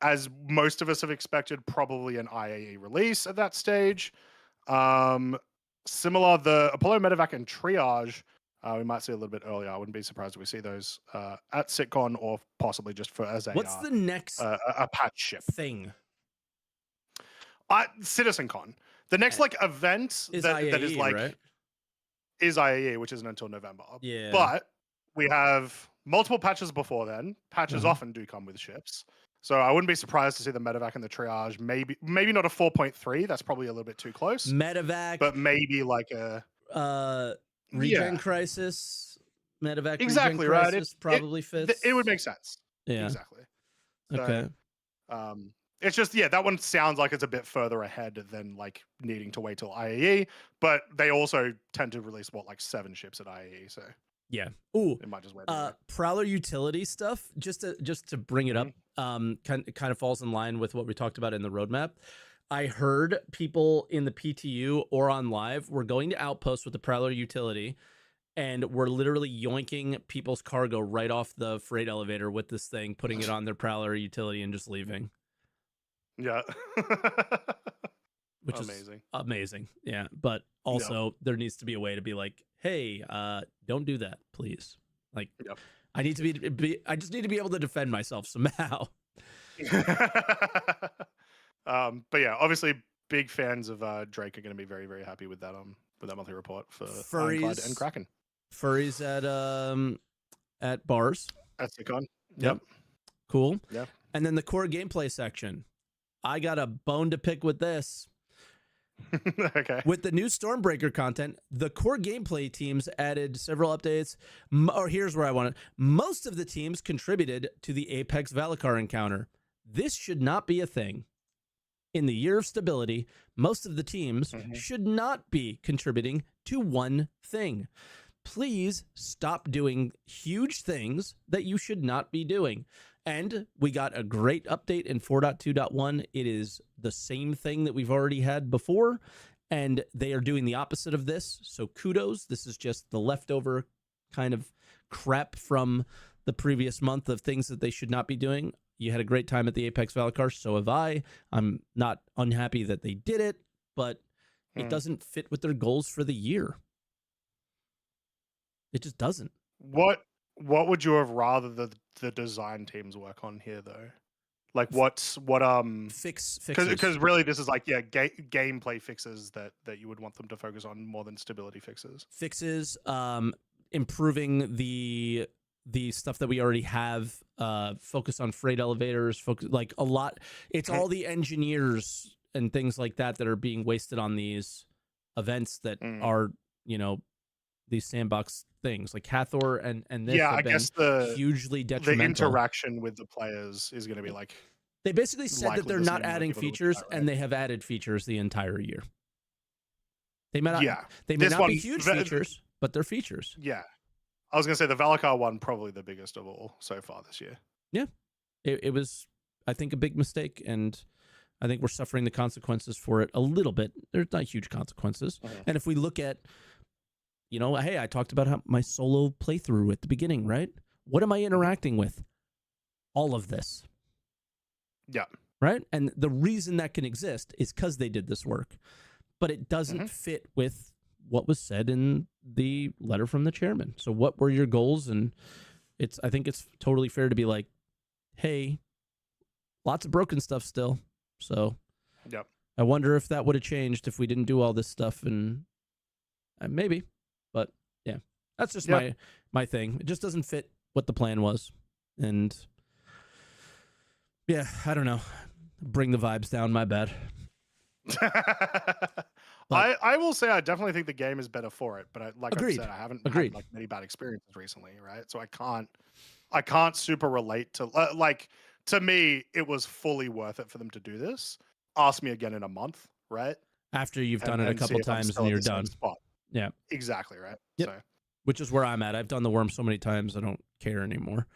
as most of us have expected, probably an IAE release at that stage. Similar, the Apollo Medevac and Triage, we might see a little bit earlier. I wouldn't be surprised if we see those at SitCon or possibly just for as a what's the next a patch ship thing? CitizenCon. The next like event is that, IAE, that is like right? is IAE, which isn't until November. Yeah, but we have multiple patches before then. Patches often do come with ships. So I wouldn't be surprised to see the Medevac and the Triage. Maybe not a 4.3. That's probably a little bit too close. Medevac, but maybe like a Regen Crisis. Medevac exactly Regen right. Crisis probably fits. It would make sense. Yeah, exactly. So, okay. It's just that one sounds like it's a bit further ahead than like needing to wait till IAE. But they also tend to release like 7 ships at IAE. So yeah. Ooh, it might just wait. Prowler utility stuff. Just to bring it up. Kind of falls in line with what we talked about in the roadmap. I heard people in the PTU or on live were going to Outpost with the Prowler utility, and we're literally yoinking people's cargo right off the freight elevator with this thing, putting it on their Prowler utility, and just leaving. Yeah. Which is amazing. Yeah. But also there needs to be a way to be like, hey, don't do that, please. Like, I need to I just need to be able to defend myself somehow. But yeah, obviously big fans of Drake are going to be very, very happy with that monthly report for Ironclad and Kraken. Furries at bars. At SitCon. Yep. Cool. Yep. And then the core gameplay section. I got a bone to pick with this. Okay. With the new Stormbreaker content, the core gameplay teams added several updates. Or here's where I want it. Most of the teams contributed to the Apex Valakar encounter. This should not be a thing. In the year of stability, most of the teams should not be contributing to one thing. Please stop doing huge things that you should not be doing. And we got a great update in 4.2.1. It is the same thing that we've already had before, and they are doing the opposite of this. So kudos. This is just the leftover kind of crap from the previous month of things that they should not be doing. You had a great time at the Apex Valakar, so have I. I'm not unhappy that they did it, but it doesn't fit with their goals for the year. It just doesn't. What would you have rather the design teams work on here though? Like fixes? Because really this is like gameplay fixes that you would want them to focus on more than stability fixes. Fixes, improving the stuff that we already have, focus on freight elevators, focus like a lot. It's all the engineers and things like that are being wasted on these events that are, these sandbox things like Hathor and this. Yeah, I guess the hugely detrimental. The interaction with the players is going to be like. They basically said that they're not adding features, and they have added features the entire year. They may not. Yeah, they may not be huge features, but they're features. Yeah, I was going to say the Valakar one probably the biggest of all so far this year. Yeah, it was, I think, a big mistake, and I think we're suffering the consequences for it a little bit. There's not huge consequences. And if we look at, hey, I talked about my solo playthrough at the beginning, right? What am I interacting with? All of this. Yeah. Right? And the reason that can exist is because they did this work. But it doesn't fit with what was said in the letter from the chairman. So what were your goals? And I think it's totally fair to be like, hey, lots of broken stuff still. So I wonder if that would have changed if we didn't do all this stuff, and maybe. But yeah, that's just my thing. It just doesn't fit what the plan was. And yeah, I don't know. Bring the vibes down, my bad. I will say I definitely think the game is better for it, but I said, I haven't had like many bad experiences recently, right? So I can't super relate to to me, it was fully worth it for them to do this. Ask me again in a month, right? After you've done it a couple times and you're done. Yeah. Exactly, right? Yep. So. Which is where I'm at. I've done the worm so many times I don't care anymore.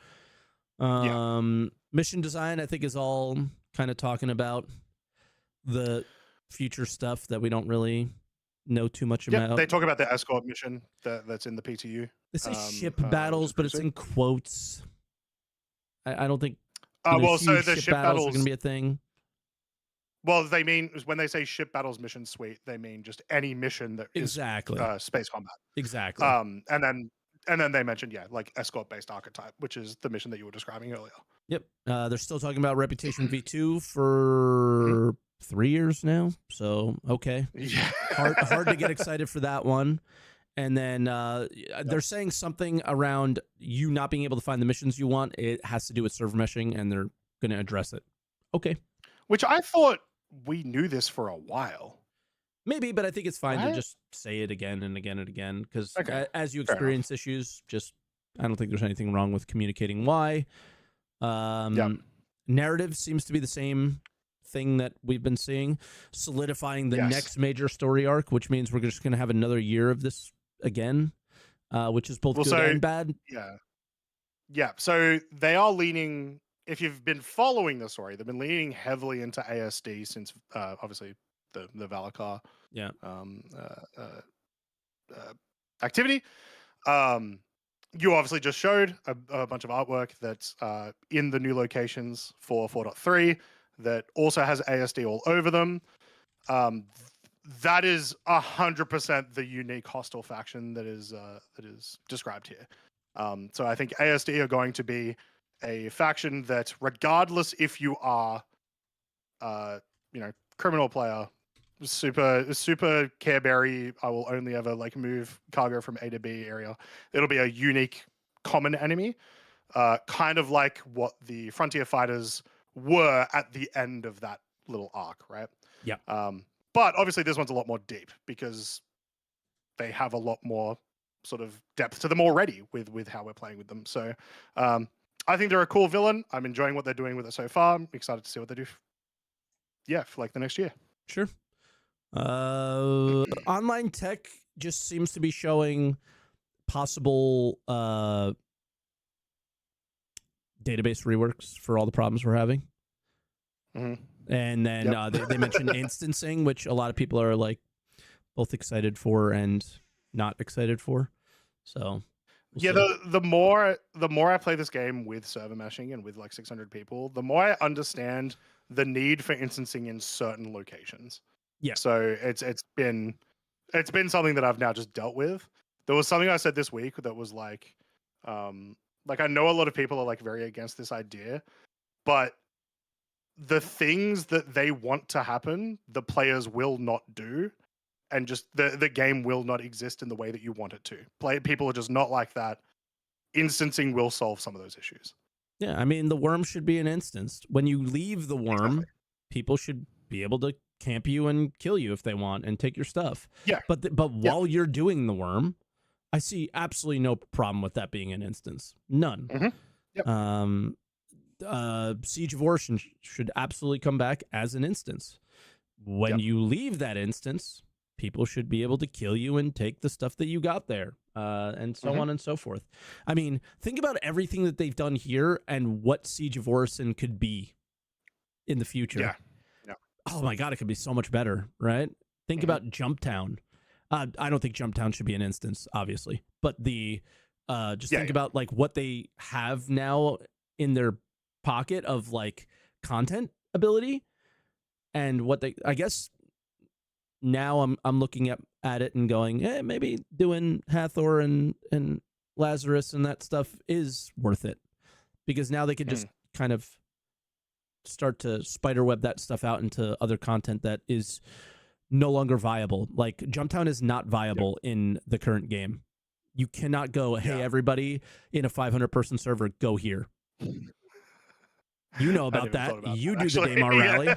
Mission design, I think, is all kind of talking about the future stuff that we don't really know too much about. They talk about the escort mission that's in the PTU. They say ship battles, but it's in quotes. I don't think so the ship battles are going to be a thing. Well, they mean when they say ship battles mission suite, they mean just any mission that is space combat. Exactly. And then they mentioned like escort based archetype, which is the mission that you were describing earlier. Yep. They're still talking about Reputation V2 for 3 years now. So okay. Yeah. hard to get excited for that one. And then they're saying something around you not being able to find the missions you want. It has to do with server meshing, and they're going to address it. Okay. Which I thought we knew this for a while. Maybe, but I think it's fine to just say it again and again and again, because as you experience issues, I don't think there's anything wrong with communicating why. Narrative seems to be the same thing that we've been seeing, solidifying the next major story arc, which means we're just going to have another year of this again, which is both good and bad. Yeah. So they are leaning, if you've been following the story, they've been leaning heavily into ASD since obviously the Valakar activity. You obviously just showed a bunch of artwork that's in the new locations for 4.3 that also has ASD all over them. That is 100% the unique hostile faction that is described here. So I think ASD are going to be a faction that, regardless if you are, criminal player, super careberry, I will only ever move cargo from A to B area. It'll be a unique common enemy, kind of like what the Frontier Fighters were at the end of that little arc, right? Yeah. But obviously this one's a lot more deep because they have a lot more sort of depth to them already with how we're playing with them. So I think they're a cool villain. I'm enjoying what they're doing with it so far. I'm excited to see what they do. For the next year. Sure. Online tech just seems to be showing possible database reworks for all the problems we're having. And then they mentioned instancing, which a lot of people are both excited for and not excited for. So the more I play this game with server meshing and with 600 people, the more I understand the need for instancing in certain locations. Yeah. So it's been something that I've now just dealt with. There was something I said this week that was I know a lot of people are very against this idea, but the things that they want to happen, the players will not do, and just the game will not exist in the way that you want it to. People are just not like that. Instancing will solve some of those issues. Yeah, I mean, the worm should be an instance. When you leave the worm, people should be able to camp you and kill you if they want and take your stuff. Yeah. But while you're doing the worm, I see absolutely no problem with that being an instance. None. Siege of Orshin should absolutely come back as an instance. When you leave that instance, people should be able to kill you and take the stuff that you got there, and so on and so forth. I mean, think about everything that they've done here and what Siege of Orison could be in the future. Oh my god, it could be so much better, right? Think about Jumptown. I don't think Jumptown should be an instance, obviously, but the just Yeah, think yeah. about like what they have now in their pocket of like content ability and what they. I guess now I'm looking at it and going, maybe doing Hathor and Lazarus and that stuff is worth it because now they could just kind of start to spiderweb that stuff out into other content that is no longer viable. Like Jumptown is not viable in the current game. You cannot go, hey, everybody in a 500 person server, go here. You know about that. You do the Daymar rally.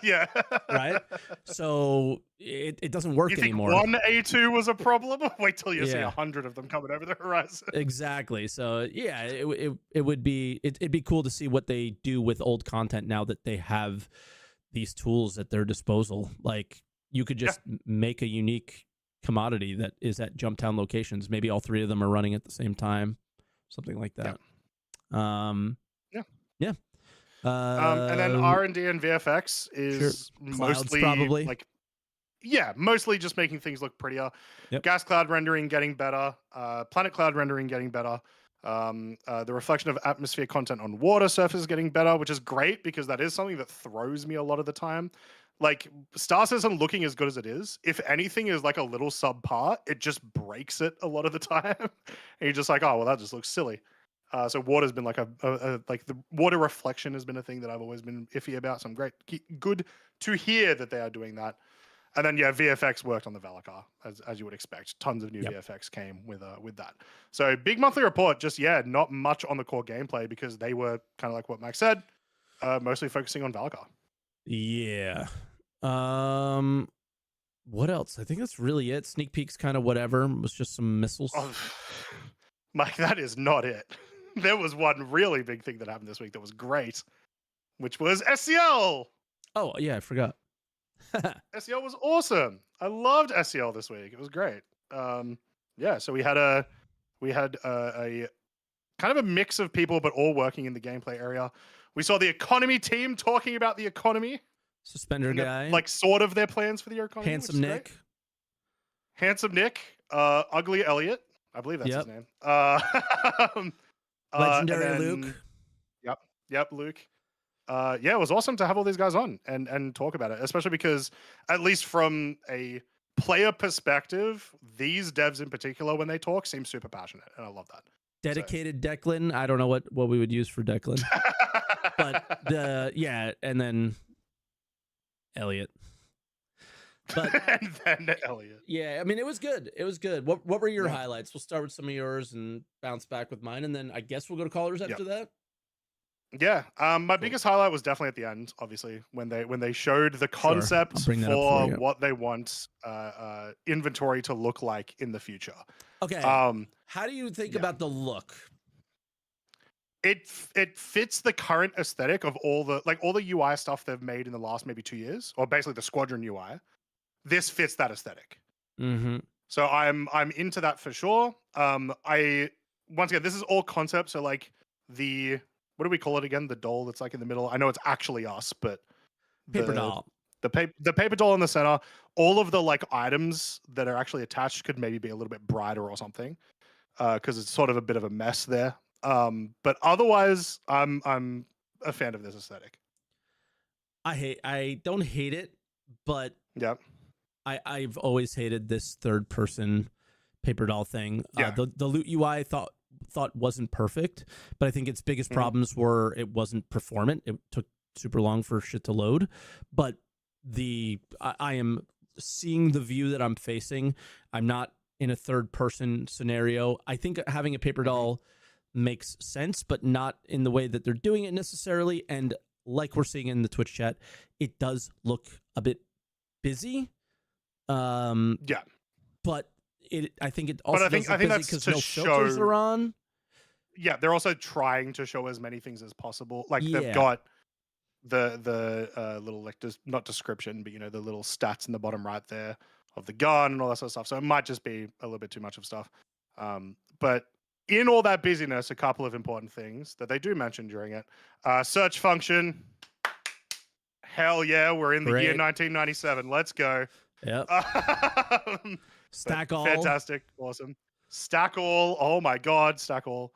Yeah. Right? So it doesn't work you think anymore. One A2 was a problem? Wait till you see 100 of them coming over the horizon. Exactly. So yeah, it would be it'd be cool to see what they do with old content now that they have these tools at their disposal. Like you could just make a unique commodity that is at Jumptown locations. Maybe all three of them are running at the same time, something like that. Yeah. And then R&D and VFX is mostly probably like, mostly just making things look prettier. Gas cloud rendering getting better. Planet cloud rendering getting better. The reflection of atmosphere content on water surface getting better, which is great because that is something that throws me a lot of the time. Like Star Citizen looking as good as it is, if anything is like a little subpar, it just breaks it a lot of the time. And you're just like, oh, well, that just looks silly. So water's been like like the water reflection has been a thing that I've always been iffy about. So I'm good to hear that they are doing that. And then VFX worked on the Valakar as you would expect. Tons of new VFX came with that. So big monthly report. Just not much on the core gameplay because they were kind of like what Max said, mostly focusing on Valakar. Yeah. What else? I think that's really it. Sneak peeks, kind of whatever. It was just some missiles. Oh, Mike, that is not it. There was one really big thing that happened this week that was great, which was SCL. Oh yeah, I forgot. SCL was awesome. I loved SCL this week. It was great. So we had a kind of a mix of people, but all working in the gameplay area. We saw the economy team talking about the economy. Suspender guy. Like sort of their plans for the economy. Handsome Nick. Great. Handsome Nick. Ugly Elliot. I believe that's his name. Legendary Luke. Yep, Luke. It was awesome to have all these guys on and talk about it, especially because at least from a player perspective, these devs in particular, when they talk, seem super passionate, and I love that. Dedicated Declan. I don't know what we would use for Declan, but and then Elliot. But and then Elliot. Yeah, I mean it was good. It was good. What were your highlights? We'll start with some of yours and bounce back with mine, and then I guess we'll go to callers after that. Yeah, my biggest highlight was definitely at the end, obviously, when they showed the concept for what they want inventory to look like in the future. Okay. How do you think about the look? It fits the current aesthetic of all the UI stuff they've made in the last maybe 2 years, or basically the Squadron UI. This fits that aesthetic. Mm-hmm. So I'm into that for sure. Once again, this is all concept. So like the what do we call it again? The doll that's like in the middle. I know it's actually us, but paper doll. The paper doll in the center. All of the like items that are actually attached could maybe be a little bit brighter or something, because it's sort of a bit of a mess there. But otherwise, I'm a fan of this aesthetic. I don't hate it, but I've always hated this third person paper doll thing. The loot UI I thought wasn't perfect, but I think its biggest problems were it wasn't performant. It took super long for shit to load. But I am seeing the view that I'm facing. I'm not in a third person scenario. I think having a paper doll makes sense, but not in the way that they're doing it necessarily. And like we're seeing in the Twitch chat, it does look a bit busy. But I think it also does look busy because no filters are on. Yeah, they're also trying to show as many things as possible. Like they've got the little not description, but the little stats in the bottom right there of the gun and all that sort of stuff. So it might just be a little bit too much of stuff. But in all that busyness, a couple of important things that they do mention during it. Search function, Hell yeah, we're in the year Great. 1997. Let's go. Yep. But Stack all. fantastic, awesome. Stack all. Oh my god, stack all.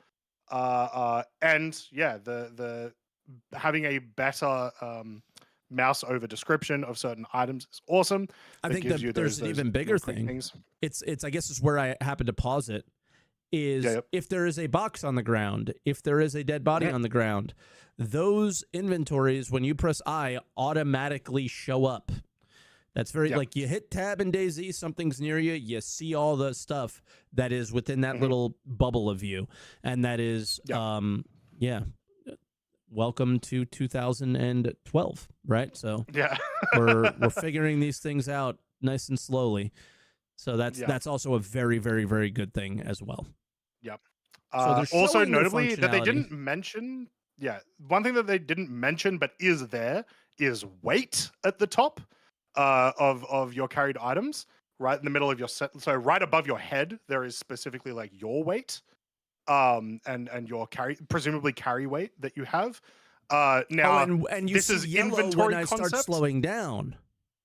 And yeah, the having a better mouse over description of certain items is awesome. I think gives that you there's an even bigger quick thing. things. It's I guess is where I happen to pause it. Is if there is a box on the ground, if there is a dead body on the ground, those inventories, when you press I, automatically show up. That's very like you hit tab in DayZ, something's near you, you see all the stuff that is within that little bubble of you, and that is welcome to 2012, right? So we're figuring these things out nice and slowly. So that's also a very, very, very good thing as well. Yep. So also notably that they didn't mention, one thing that they didn't mention but is there is weight at the top of your carried items, right in the middle of your set. So right above your head, there is specifically like your weight, and your presumably carry weight that you have. Now, and you this see is yellow inventory when I start slowing down.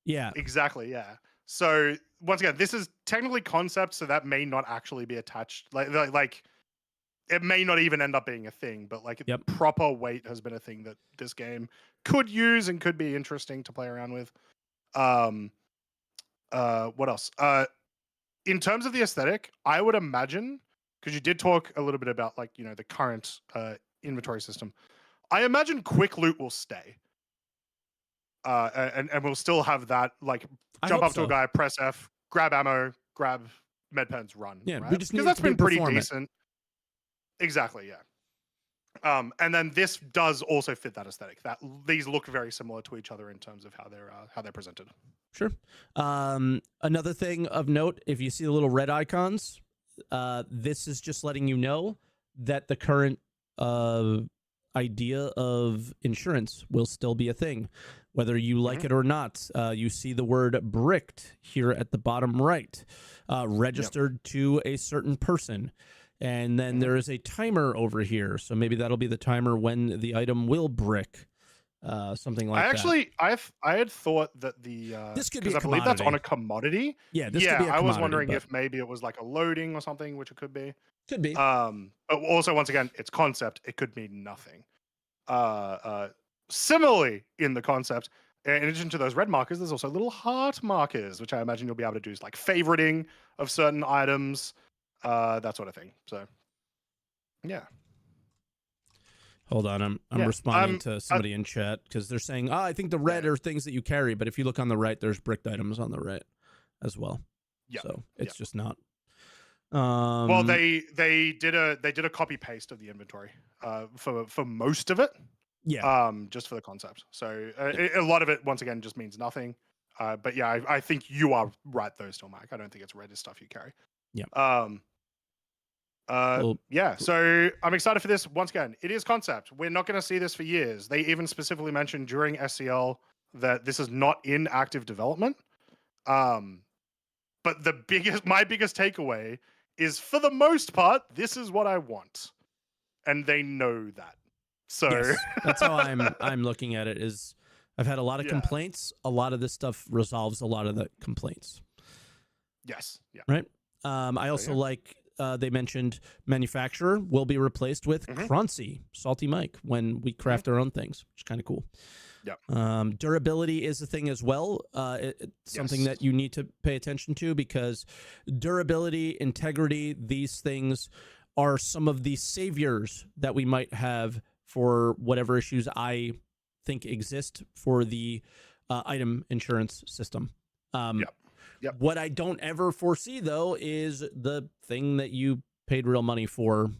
Yeah, exactly. Yeah. So once again, this is technically concept, so that may not actually be attached. Like it may not even end up being a thing, but like proper weight has been a thing that this game could use and could be interesting to play around with. What else? In terms of the aesthetic, I would imagine, because you did talk a little bit about like, you know, the current inventory system. I imagine quick loot will stay. And we'll still have that, like jump up to a guy, press F, grab ammo, grab medpens, run. Yeah, right? because that's been pretty decent. Exactly, yeah. And then this does also fit that aesthetic. That these look very similar to each other in terms of how they're presented. Sure. Another thing of note, if you see the little red icons, this is just letting you know that the current idea of insurance will still be a thing, whether you like it or not. You see the word bricked here at the bottom right, registered to a certain person. And then there is a timer over here. So maybe that'll be the timer when the item will brick. Something like that. I had thought that this could be a I believe that's on a commodity. Yeah, this could be a commodity, I was wondering if maybe it was like a loading or something, which it could be. Could be. But also, once again, it's concept. It could mean nothing. Similarly, in the concept, in addition to those red markers, there's also little heart markers, which I imagine you'll be able to do like favoriting of certain items, that sort of thing. So, yeah. Hold on, I'm responding to somebody in chat because they're saying, I think the red are things that you carry, but if you look on the right, there's bricked items on the right as well. Yeah. So it's just not. Well, they did a copy paste of the inventory for most of it. Yeah. Just for the concept. So a lot of it once again just means nothing. But yeah, I think you are right though, still, Mike. I don't think it's red is stuff you carry. Yeah. Yeah, so I'm excited for this. Once again, it is concept. We're not going to see this for years. They even specifically mentioned during SCL that this is not in active development. But my biggest takeaway is, for the most part, this is what I want, and they know that. So yes, that's how I'm looking at it. Is I've had a lot of complaints. A lot of this stuff resolves a lot of the complaints. Yes. Yeah. Right. I also like. They mentioned manufacturer will be replaced with Croncy, SaltEMike, when we craft our own things, which is kind of cool. Yeah. Durability is a thing as well. It's something that you need to pay attention to, because durability, integrity, these things are some of the saviors that we might have for whatever issues I think exist for the item insurance system. Yep. What I don't ever foresee, though, is the thing that you paid real money for.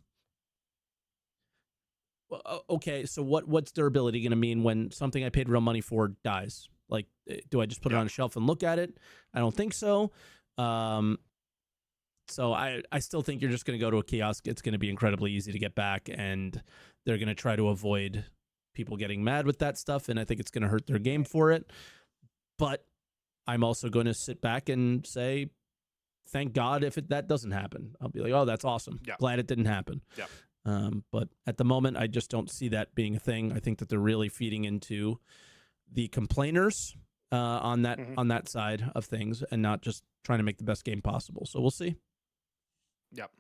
Okay, so what's durability going to mean when something I paid real money for dies? Like, do I just put it on a shelf and look at it? I don't think so. So I still think you're just going to go to a kiosk. It's going to be incredibly easy to get back, and they're going to try to avoid people getting mad with that stuff, and I think it's going to hurt their game for it. But I'm also going to sit back and say, thank God if that doesn't happen. I'll be like, oh, that's awesome. Yeah. Glad it didn't happen. Yeah. But at the moment, I just don't see that being a thing. I think that they're really feeding into the complainers on that Mhm. on that side of things, and not just trying to make the best game possible. So we'll see. Yep.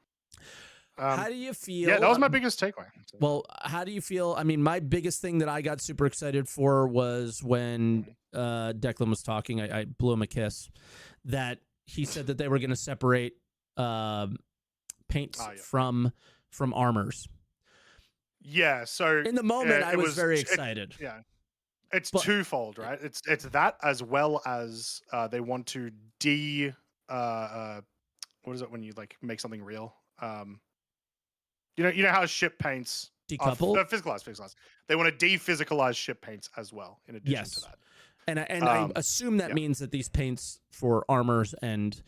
How do you feel? Yeah, that was my biggest takeaway. So, Well, how do you feel? I mean, my biggest thing that I got super excited for was when Declan was talking. I blew him a kiss. That he said that they were going to separate paints from armors. yeah. So In the moment, I was very it- excited. yeah. It's But- twofold, right? It's that, as well as they want to what is it when you like make something real? You know how ship paints Decouple? physicalized. They want to de-physicalize ship paints as well, in addition to that. And I assume that means that these paints for armors and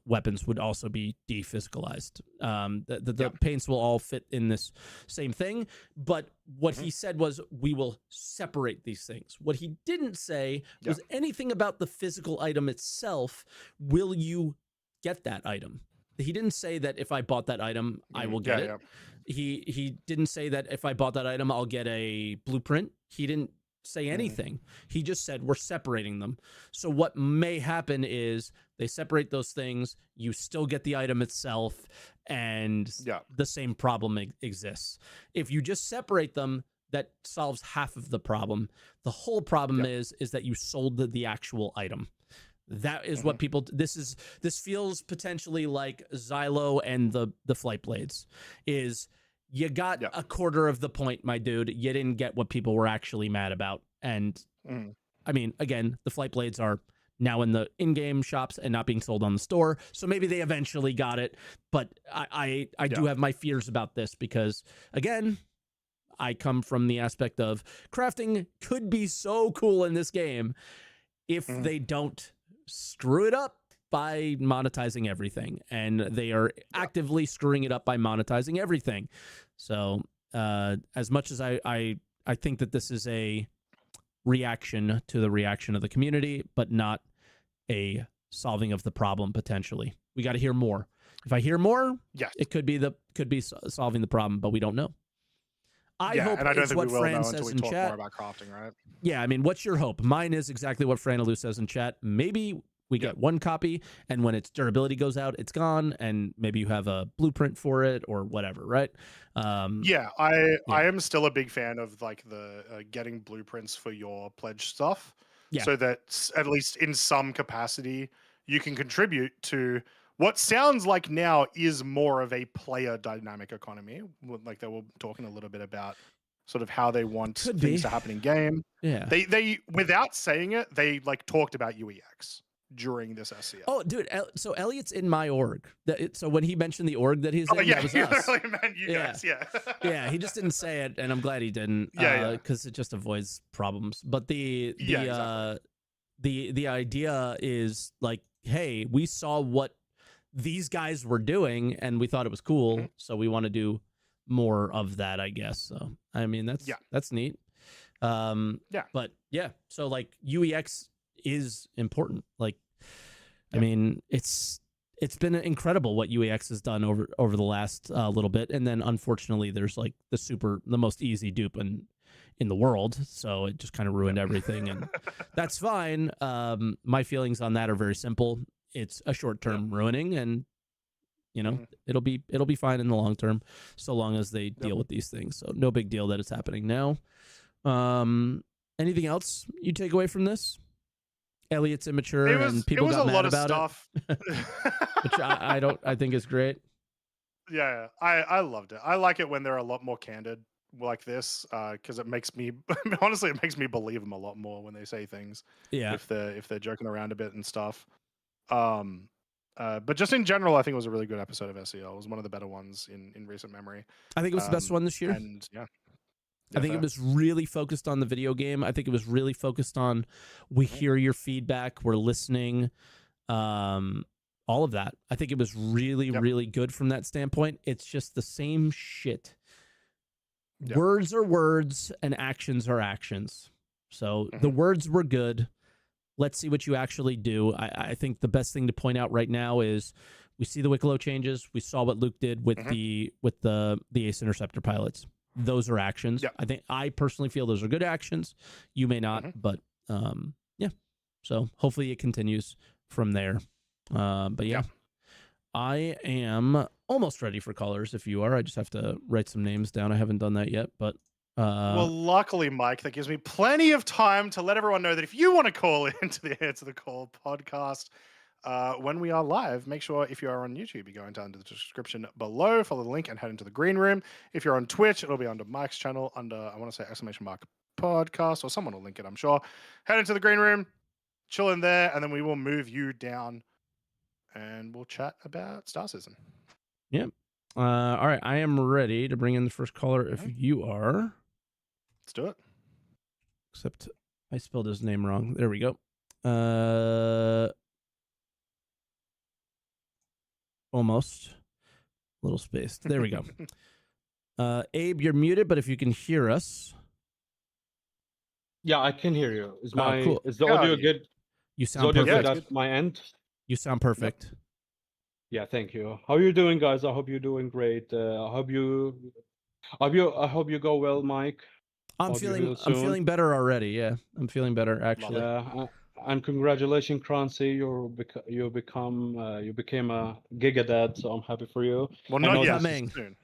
weapons would also be de-physicalized. The paints will all fit in this same thing. But what he said was, we will separate these things. What he didn't say was anything about the physical item itself. Will you get that item? He didn't say that if I bought that item, I will get it. He didn't say that if I bought that item, I'll get a blueprint. He didn't say anything. He just said we're separating them. So what may happen is they separate those things. You still get the item itself, and the same problem exists. If you just separate them, that solves half of the problem. The whole problem is that you sold the actual item. That is what people. This feels potentially like Xylo and the flight blades. Is you got a quarter of the point, my dude. You didn't get what people were actually mad about. And I mean, again, the flight blades are now in the in-game shops and not being sold on the store. So maybe they eventually got it. But I do have my fears about this because, again, I come from the aspect of crafting could be so cool in this game if they don't screw it up by monetizing everything, and they are actively screwing it up by monetizing everything. So as much as I think that this is a reaction to the reaction of the community, but not a solving of the problem, potentially. We got to hear more. If I hear more, it could be solving the problem, but we don't know. I hope and I don't it's think what we will Fran know says until we in talk chat. more about crafting, right? Yeah, I mean, what's your hope? Mine is exactly what Franaloo says in chat. Maybe we get one copy, and when its durability goes out, it's gone, and maybe you have a blueprint for it or whatever, right? I am still a big fan of like the getting blueprints for your pledge stuff, so that at least in some capacity you can contribute to what sounds like now is more of a player dynamic economy. Like they were talking a little bit about sort of how they want things to happen in game. Yeah. They without saying it, they like talked about UEX during this SCL. Oh, dude. So Elliot's in my org. So when he mentioned the org that he's in, that was he us. literally meant you guys. Yeah, he just didn't say it, and I'm glad he didn't. Because it just avoids problems. But the idea is like, hey, we saw what these guys were doing, and we thought it was cool, so we want to do more of that, I guess. So I mean, that's neat. But yeah, so like UEX is important. Like, I mean, it's been incredible what UEX has done over the last little bit, and then unfortunately, there's like the most easy dupe in the world, so it just kind of ruined everything, and that's fine. My feelings on that are very simple. It's a short-term ruining, and you know, it'll be fine in the long term, so long as they deal with these things. So no big deal that it's happening now. Anything else you take away from this? Elliot's immature and people got mad about it, which I think is great. Yeah, I loved it. I like it when they're a lot more candid like this, because it makes me honestly, it makes me believe them a lot more when they say things. Yeah, if they're joking around a bit and stuff. But just in general, I think it was a really good episode of SCL. It was one of the better ones in recent memory. I think it was the best one this year. And I think it was really focused on the video game. I think it was really focused on we hear your feedback, we're listening, all of that. I think it was really, really good from that standpoint. It's just the same shit. Words are words and actions are actions. So the words were good. Let's see what you actually do. I think the best thing to point out right now is we see the Wicklow changes. We saw what Luke did with the Ace Interceptor pilots. those are actions. Yep. I personally feel those are good actions. You may not, but yeah. So hopefully it continues from there. But yeah, I am almost ready for colors. If you are, I just have to write some names down. I haven't done that yet, but well, luckily, Mike, that gives me plenty of time to let everyone know that if you want to call into the Answer the Call podcast when we are live, make sure if you are on YouTube, you go down to the description below, follow the link, and head into the green room. If you're on Twitch, it'll be under Mike's channel, under, I want to say !podcast, or someone will link it, I'm sure. Head into the green room, chill in there, and then we will move you down and we'll chat about Star Citizen. Yeah. All right. I am ready to bring in the first caller if you are. Let's do it. Except I spelled his name wrong. There we go. Almost. Little spaced. There we go. Abe, you're muted, but if you can hear us. Yeah, I can hear you. Is cool. is the audio good? You sound perfect. At my end? You sound perfect. Yep. Yeah, thank you. How are you doing, guys? I hope you're doing great. I hope you go well, Mike. I'm feeling better already. Yeah, I'm feeling better actually. Yeah, and congratulations, Croncy. You became a Giga Dad, so I'm happy for you. Well, not yet. Soon.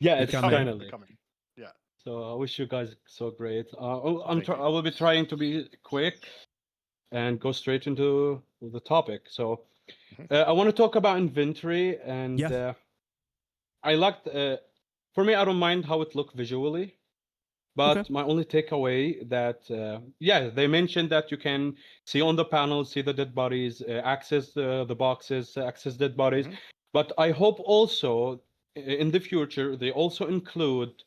Yeah, it's finally coming. Yeah. So I wish you guys so great. I will be trying to be quick and go straight into the topic. So I want to talk about inventory, and I liked. For me, I don't mind how it looked visually, but my only takeaway that they mentioned that you can see on the panel, see the dead bodies, access the boxes, access dead bodies. But I hope also in the future they also include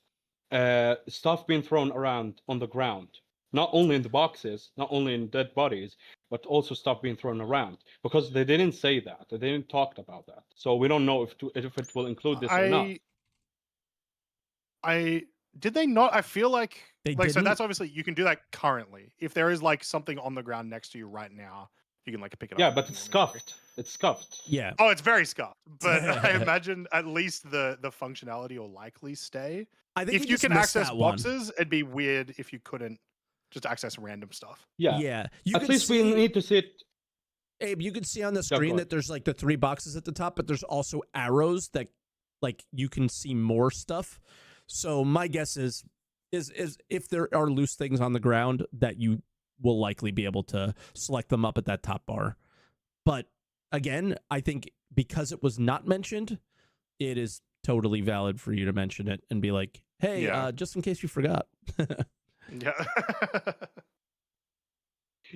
stuff being thrown around on the ground, not only in the boxes, not only in dead bodies, but also stuff being thrown around, because they didn't say that. They didn't talk about that. So we don't know if it will include this or not. Did they not? I feel like so that's obviously you can do that currently. If there is like something on the ground next to you right now, you can like pick it up. Yeah, but it's scuffed. It's scuffed. Yeah. Oh, it's very scuffed. But I imagine at least the functionality will likely stay. I think if you can access boxes, it'd be weird if you couldn't just access random stuff. Yeah. Yeah. At least we need to see it. Abe, you can see on the screen that there's like the 3 boxes at the top, but there's also arrows that like you can see more stuff. So my guess is if there are loose things on the ground that you will likely be able to select them up at that top bar. But again, I think because it was not mentioned, it is totally valid for you to mention it and be like, hey, just in case you forgot. Yeah.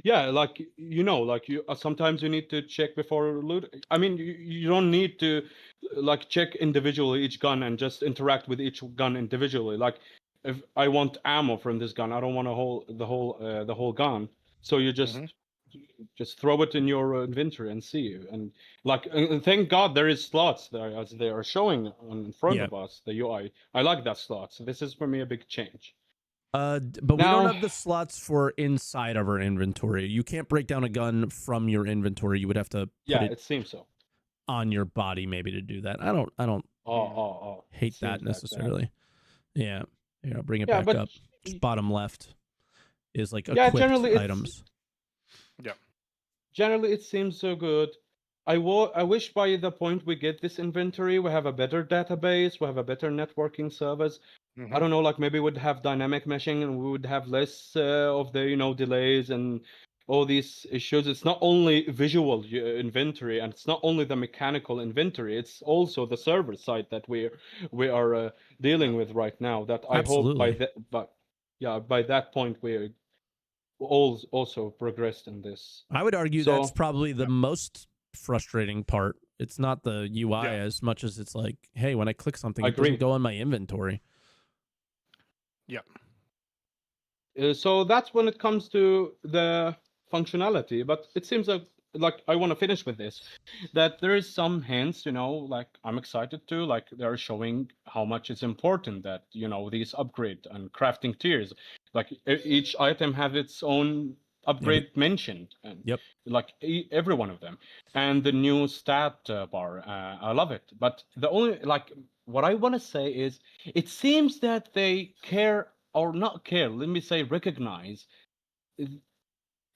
Yeah, like you sometimes you need to check before loot. I mean, you don't need to like check individually each gun and just interact with each gun individually. Like if I want ammo from this gun, I don't want the whole gun. So you just throw it in your inventory and see. And like and thank God there is slots there as they are showing in front of us, the UI. I like that slot. So this is for me a big change. But we don't have the slots for inside of our inventory. You can't break down a gun from your inventory. You would have to put it seems so on your body maybe to do that. I don't hate that necessarily. Yeah. Here, I'll bring it back up. Bottom left is like equipped items. Yeah. Generally it seems so good. I wish by the point we get this inventory, we have a better database, we have a better networking service. I don't know, like maybe we'd have dynamic meshing and we would have less of the delays and all these issues. It's not only visual inventory and it's not only the mechanical inventory. It's also the server side that we are dealing with right now. That I hope by that point we're all also progressed in this. I would argue that's probably the most frustrating part. It's not the UI as much as it's like, hey, when I click something, it doesn't go in my inventory. Yep. So that's when it comes to the functionality, but it seems like I want to finish with this, that there is some hints, like I'm excited to, like they're showing how much it's important that, these upgrade and crafting tiers, like each item have its own upgrade mentioned, and like every one of them, and the new stat bar, I love it. But the only what I want to say is, it seems that they care or not care. Let me say, recognize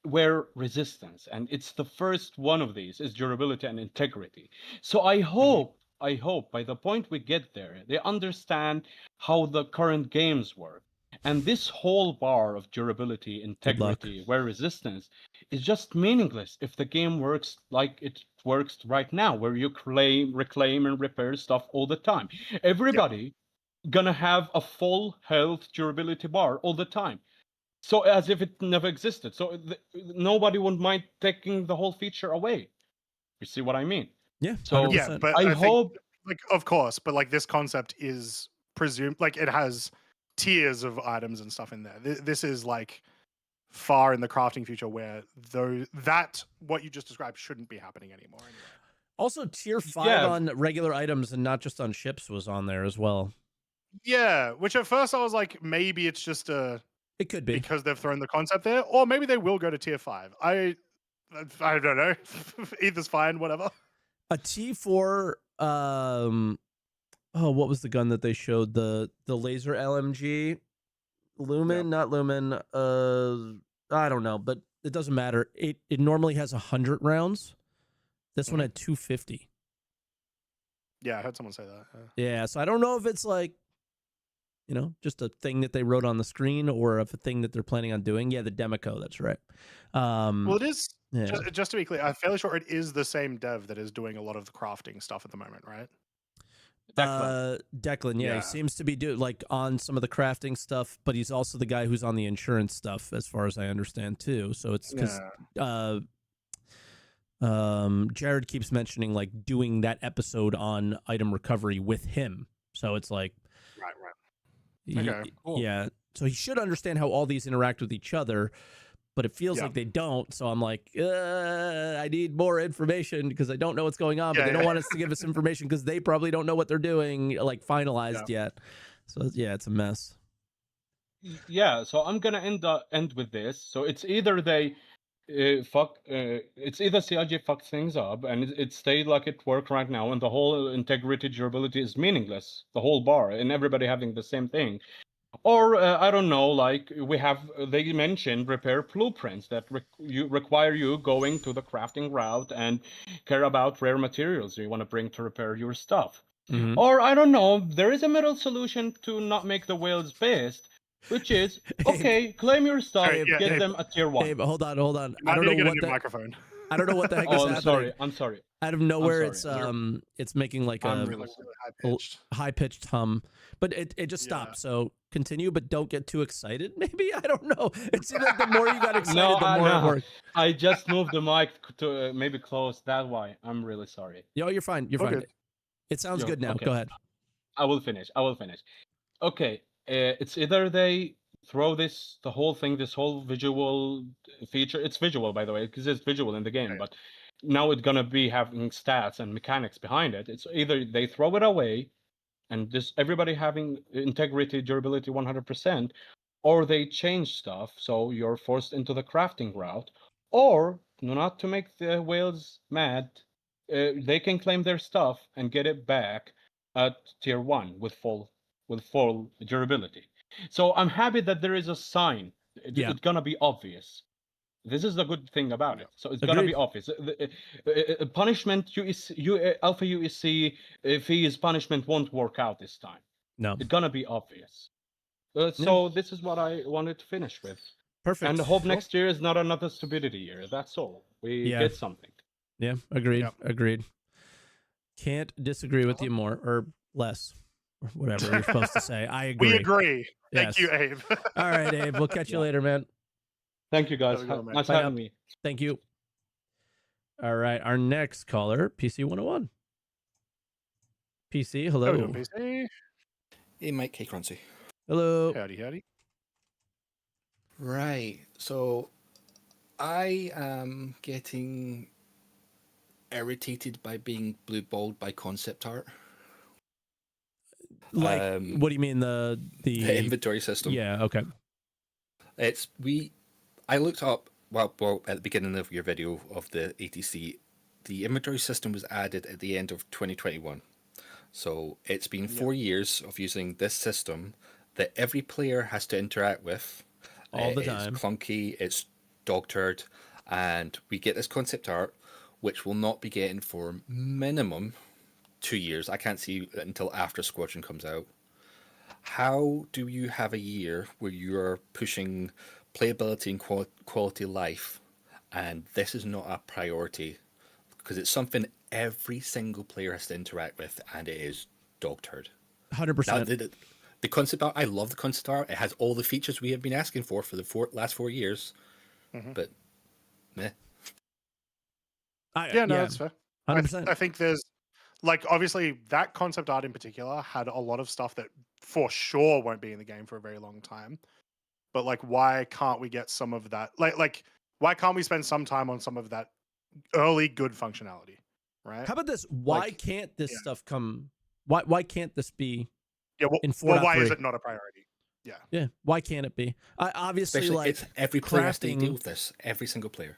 where resistance, and it's the first one of these, is durability and integrity. So I hope by the point we get there, they understand how the current games work. And this whole bar of durability, Good luck. integrity, where resistance is just meaningless if the game works like it works right now, where you reclaim and repair stuff all the time. Everybody gonna have a full health durability bar all the time. So as if it never existed. So nobody would mind taking the whole feature away. You see what I mean? Yeah. So 100%. Yeah, but I I hope, think, like, of course, but like this concept is presumed, like it has tiers of items and stuff in there. This is like far in the crafting future where what you just described shouldn't be happening anymore anyway. Also, tier 5 Yeah. on regular items and not just on ships was on there as well. Yeah, which at first I was like, maybe it's just It could be. because they've thrown the concept there, or maybe they will go to tier 5. I don't know. Either's fine, whatever. A T4, what was the gun that they showed? The laser LMG? Lumen, not Lumen. I don't know, but it doesn't matter. It normally has 100 rounds. This one had 250. Yeah, I heard someone say that. Yeah, so I don't know if it's like, just a thing that they wrote on the screen or if a thing that they're planning on doing. Yeah, the Demico, that's right. Well, it is, yeah. just to be clear, I'm fairly sure it is the same dev that is doing a lot of the crafting stuff at the moment, right? Declan, yeah, he seems to be on some of the crafting stuff, but he's also the guy who's on the insurance stuff, as far as I understand too. So it's because Jared keeps mentioning like doing that episode on item recovery with him. So it's like, right. Okay, cool. Yeah. So he should understand how all these interact with each other, but it feels like they don't. So I'm like, I need more information because I don't know what's going on, but they don't want us to give us information because they probably don't know what they're doing, like finalized yet. So yeah, it's a mess. Yeah, so I'm gonna end with this. So it's either they it's either CIG fucked things up and it stayed like it worked right now, and the whole integrity durability is meaningless, the whole bar, and everybody having the same thing. Or I don't know, like they mentioned repair blueprints that require you going to the crafting route and care about rare materials you want to bring to repair your stuff. Mm-hmm. Or I don't know, there is a middle solution to not make the whales based, which is okay, claim your stuff, get them at tier 1. Hey, hold on. I don't know what the microphone. I don't know what the heck is happening. I'm sorry. Out of nowhere, it's making like a really high pitched hum, but it just stopped. So continue, but don't get too excited. Maybe I don't know. It seemed like the more you got excited, the more it worked. I just moved the mic to maybe close that way. I'm really sorry. Yo, you're fine. You're fine. It sounds good now. Okay. Go ahead. I will finish. Okay, it's either they throw the whole thing, this whole visual feature. It's visual, by the way, because it's visual in the game, but now it's gonna be having stats and mechanics behind it. It's either they throw it away and everybody having integrity, durability 100%, or they change stuff so you're forced into the crafting route, or not to make the whales mad, they can claim their stuff and get it back at tier 1 with full durability. So I'm happy that there is a sign. It's gonna be obvious. This is the good thing about it. So it's gonna be obvious. Punishment, Alpha UEC fees punishment won't work out this time. No, it's gonna be obvious. So this is what I wanted to finish with. Perfect. And I hope next year is not another stupidity year. That's all. We get something. Yeah, agreed. Can't disagree with you more or less. Or whatever you're supposed to say. I agree. We agree. Thank you, Abe. All right, Abe. We'll catch you later, man. Thank you, guys. Nice having me. Thank you. All right, our next caller, PC 101. PC, hello. Hello, PC. Hey, Mike. Hey, Croncy. Hello. Howdy. Right. So, I am getting irritated by being blue-balled by concept art. Like, what do you mean the inventory system? Yeah. Okay. I looked up well at the beginning of your video of the ATC. The inventory system was added at the end of 2021. So it's been Yep. 4 years of using this system that every player has to interact with. All the It's time. clunky, it's dog-turd, and we get this concept art, which we'll not be getting for minimum 2 years. I can't see it until after Squadron comes out. How do you have a year where you're pushing playability and quality of life, and this is not a priority? Because it's something every single player has to interact with, and it is dog turd. 100%. Now, the concept art, I love the concept art. It has all the features we have been asking for the last 4 years. But, meh. Yeah, no, that's fair. 100%. I think there's like obviously that concept art in particular had a lot of stuff that for sure won't be in the game for a very long time. But like, why can't we get some of that? Like, why can't we spend some time on some of that early good functionality? Right? How about this? Why Like, can't this yeah. stuff come? Why can't this be Yeah. Well, in why is 4.3? it not a priority? Yeah. Yeah. Why can't it be? Obviously, Especially, like it's every player has to deal crafting, with this. Every single player.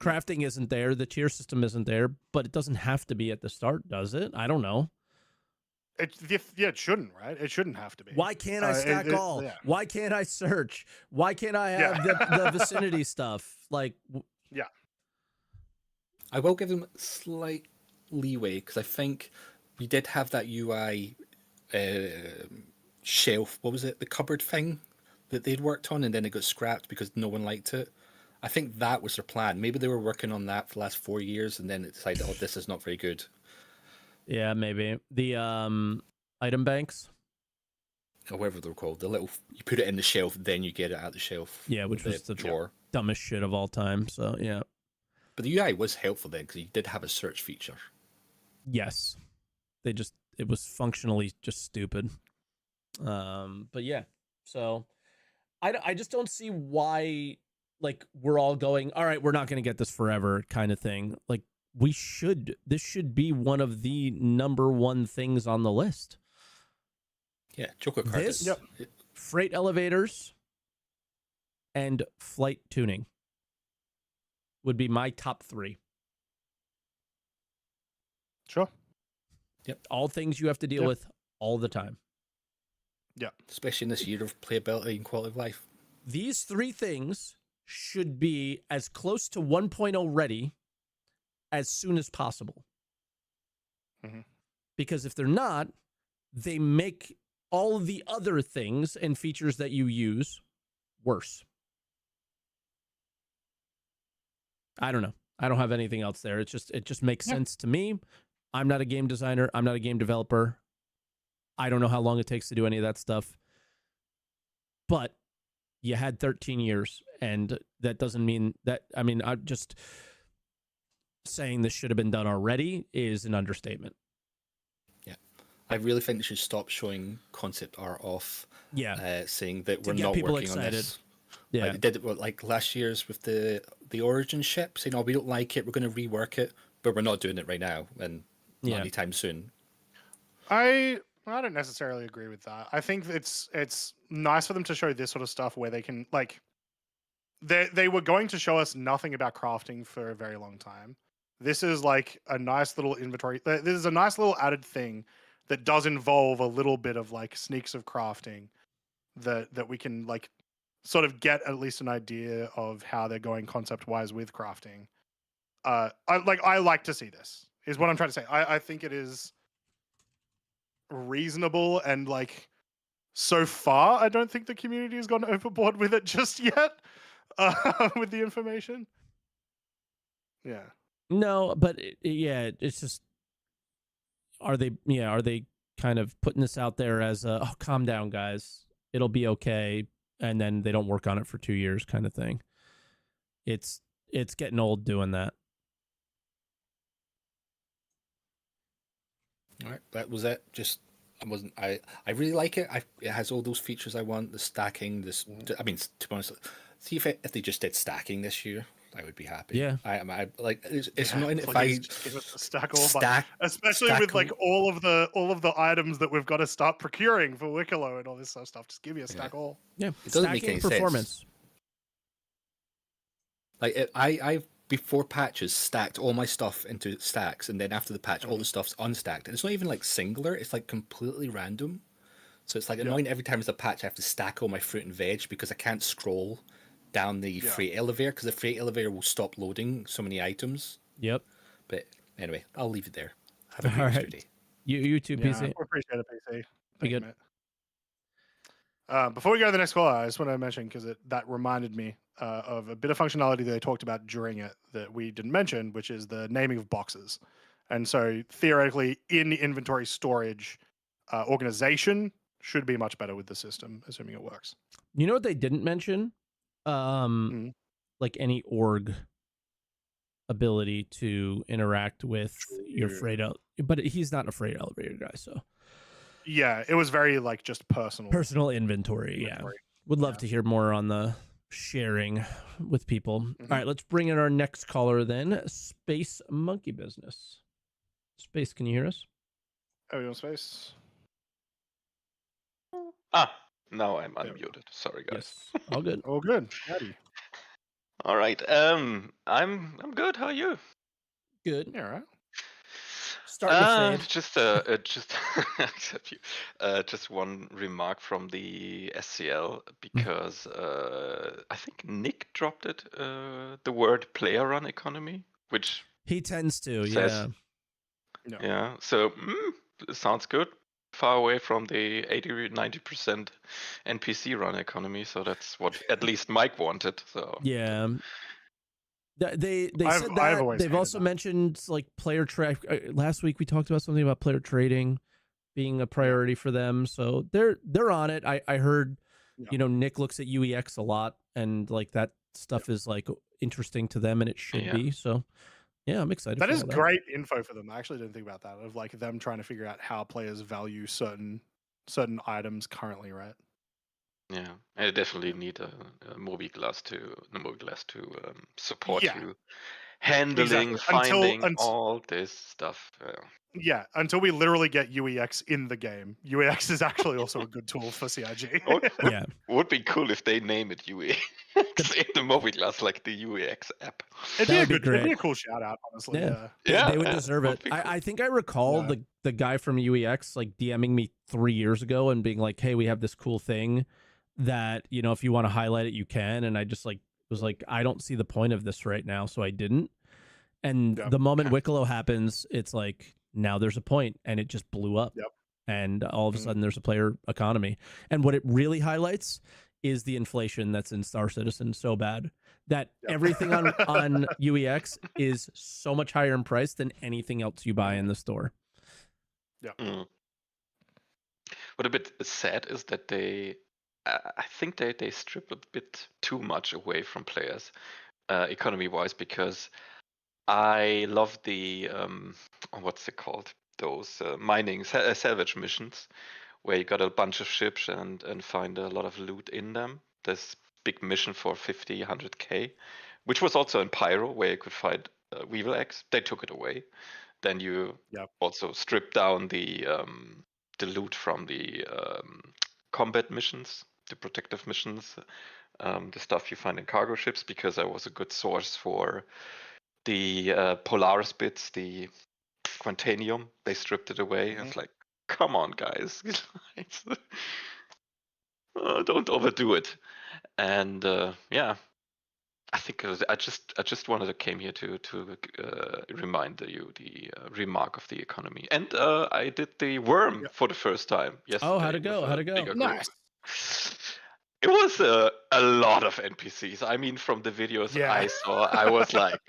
crafting isn't there. The tier system isn't there, but it doesn't have to be at the start, does it? I don't know. It shouldn't, right? It shouldn't have to be. Why can't I stack all? Yeah. Why can't I search? Why can't I have the vicinity stuff? Like, Yeah. I will give them slight leeway because I think we did have that UI shelf. What was it? The cupboard thing that they'd worked on, and then it got scrapped because no one liked it. I think that was their plan. Maybe they were working on that for the last 4 years, and then it decided, oh, this is not very good. yeah, maybe the item banks. Or whatever they're called. The little, you put it in the shelf, then you get it out the shelf. Yeah, which was the drawer. dumbest shit of all time. So yeah. But the UI was helpful then because you did have a search feature. Yes, it was functionally just stupid. But yeah, so I just don't see why like we're all going, all right, we're not going to get this forever kind of thing. Like this should be one of the number one things on the list. Yeah, Joker card. This, freight elevators, and flight tuning would be my top 3. Sure. Yep. All things you have to deal with all the time. Yeah. Especially in this year of playability and quality of life. These 3 things should be as close to 1.0 ready as soon as possible. Because if they're not, they make all the other things and features that you use worse. I don't know. I don't have anything else there. It just makes sense to me. I'm not a game designer. I'm not a game developer. I don't know how long it takes to do any of that stuff. But you had 13 years, and that doesn't mean that. I mean, I'm just saying this should have been done already is an understatement. Yeah. I really think they should stop showing concept art off. Yeah. Saying that To we're get not people working excited. on this. Yeah. Like they did it like last year's with the Origin ship, saying, "Oh, we don't like it. We're going to rework it, but we're not doing it right now, and not anytime soon." I don't necessarily agree with that. I think it's nice for them to show this sort of stuff where they can like they were going to show us nothing about crafting for a very long time. This is like a nice little inventory. This is a nice little added thing that does involve a little bit of like sneaks of crafting that we can like sort of get at least an idea of how they're going concept wise with crafting. I like to see this is what I'm trying to say. I think it is reasonable, and like so far I don't think the community has gone overboard with it just yet with the information. No, but it's just are they kind of putting this out there as a, oh, calm down guys, it'll be okay, and then they don't work on it for 2 years kind of thing. It's getting old doing that. All right, that was it. Just I really like it. It has all those features I want. The stacking. I mean, to be honest, see if they just did stacking this year, I would be happy. Yeah. I like it's annoying if I stack, especially with like all of the items that we've got to start procuring for Wicklow and all this sort of stuff. Just give me a stack all. Yeah, it doesn't make any performance. sense. Like I before patches, stacked all my stuff into stacks, and then after the patch, all the stuff's unstacked. And it's not even like singular; it's like completely random. So it's like annoying every time there's a patch. I have to stack all my fruit and veg because I can't scroll down the freight elevator because the freight elevator will stop loading so many items. Yep. But anyway, I'll leave it there. Have a All great right. yesterday. You too, Yeah, PC. I appreciate it, PC. Be Thank you, good. mate. Before we go to the next call, I just want to mention because that reminded me of a bit of functionality that they talked about during it that we didn't mention, which is the naming of boxes. And so theoretically, in the inventory storage organization should be much better with the system, assuming it works. You know what they didn't mention? Like any org ability to interact with your freight out, but he's not a freight elevator guy, so yeah, it was very like just personal inventory. Yeah, would love to hear more on the sharing with people. All right, let's bring in our next caller then. Space Monkey Business. Space, can you hear us? Oh, you on Space? Now I'm unmuted. Sorry, guys. Yes. All good. All good. Howdy. All right. I'm good. How are you? Good. Yeah, right. Starting to fade. Just except you. Just one remark from the SCL because I think Nick dropped it. The word player run economy, which he tends to. says, yeah. So sounds good. Far away from the 80-90% NPC run economy, so that's what at least Mike wanted. So yeah. They said that. They've also mentioned like player track. Last week we talked about something about player trading being a priority for them, so they're on it. I heard, Nick looks at UEX a lot, and like that stuff is like interesting to them, and it should be. So yeah, I'm excited. That is great info for them. I actually didn't think about that, of like them trying to figure out how players value certain items currently, right? Yeah, and I definitely need a Mobi-Glass to support you handling, finding all this stuff. Yeah, until we literally get UEX in the game. UEX is actually also a good tool for CIG. Would be cool if they name it UEX in the Mobi-Glass, like the UEX app. It'd be a cool shout out, honestly. Yeah, they would deserve it. Cool. I think I recall the guy from UEX like DMing me 3 years ago and being like, "Hey, we have this cool thing that, if you want to highlight it, you can." And I just like was like, I don't see the point of this right now, so I didn't. And the moment Wicklow happens, it's like, now there's a point, and it just blew up. And all of a sudden there's a player economy. And what it really highlights is the inflation that's in Star Citizen so bad that everything on UEX is so much higher in price than anything else you buy in the store. What a bit sad is that I think they strip a bit too much away from players, economy-wise, because I love the what's it called? Those mining salvage missions, where you got a bunch of ships and find a lot of loot in them. This big mission for 50, 100k, which was also in Pyro, where you could find Weevil eggs. They took it away. Then you also strip down the loot from the combat missions, the protective missions, the stuff you find in cargo ships, because that was a good source for the Polaris bits, the Quantanium. They stripped it away. It's like, come on, guys. Don't overdo it. And I think I just wanted to came here to remind you the remark of the economy. And I did the worm for the first time yesterday. Oh, how'd it go? Nice. It was a lot of NPCs. I mean, from the videos I saw, I was like,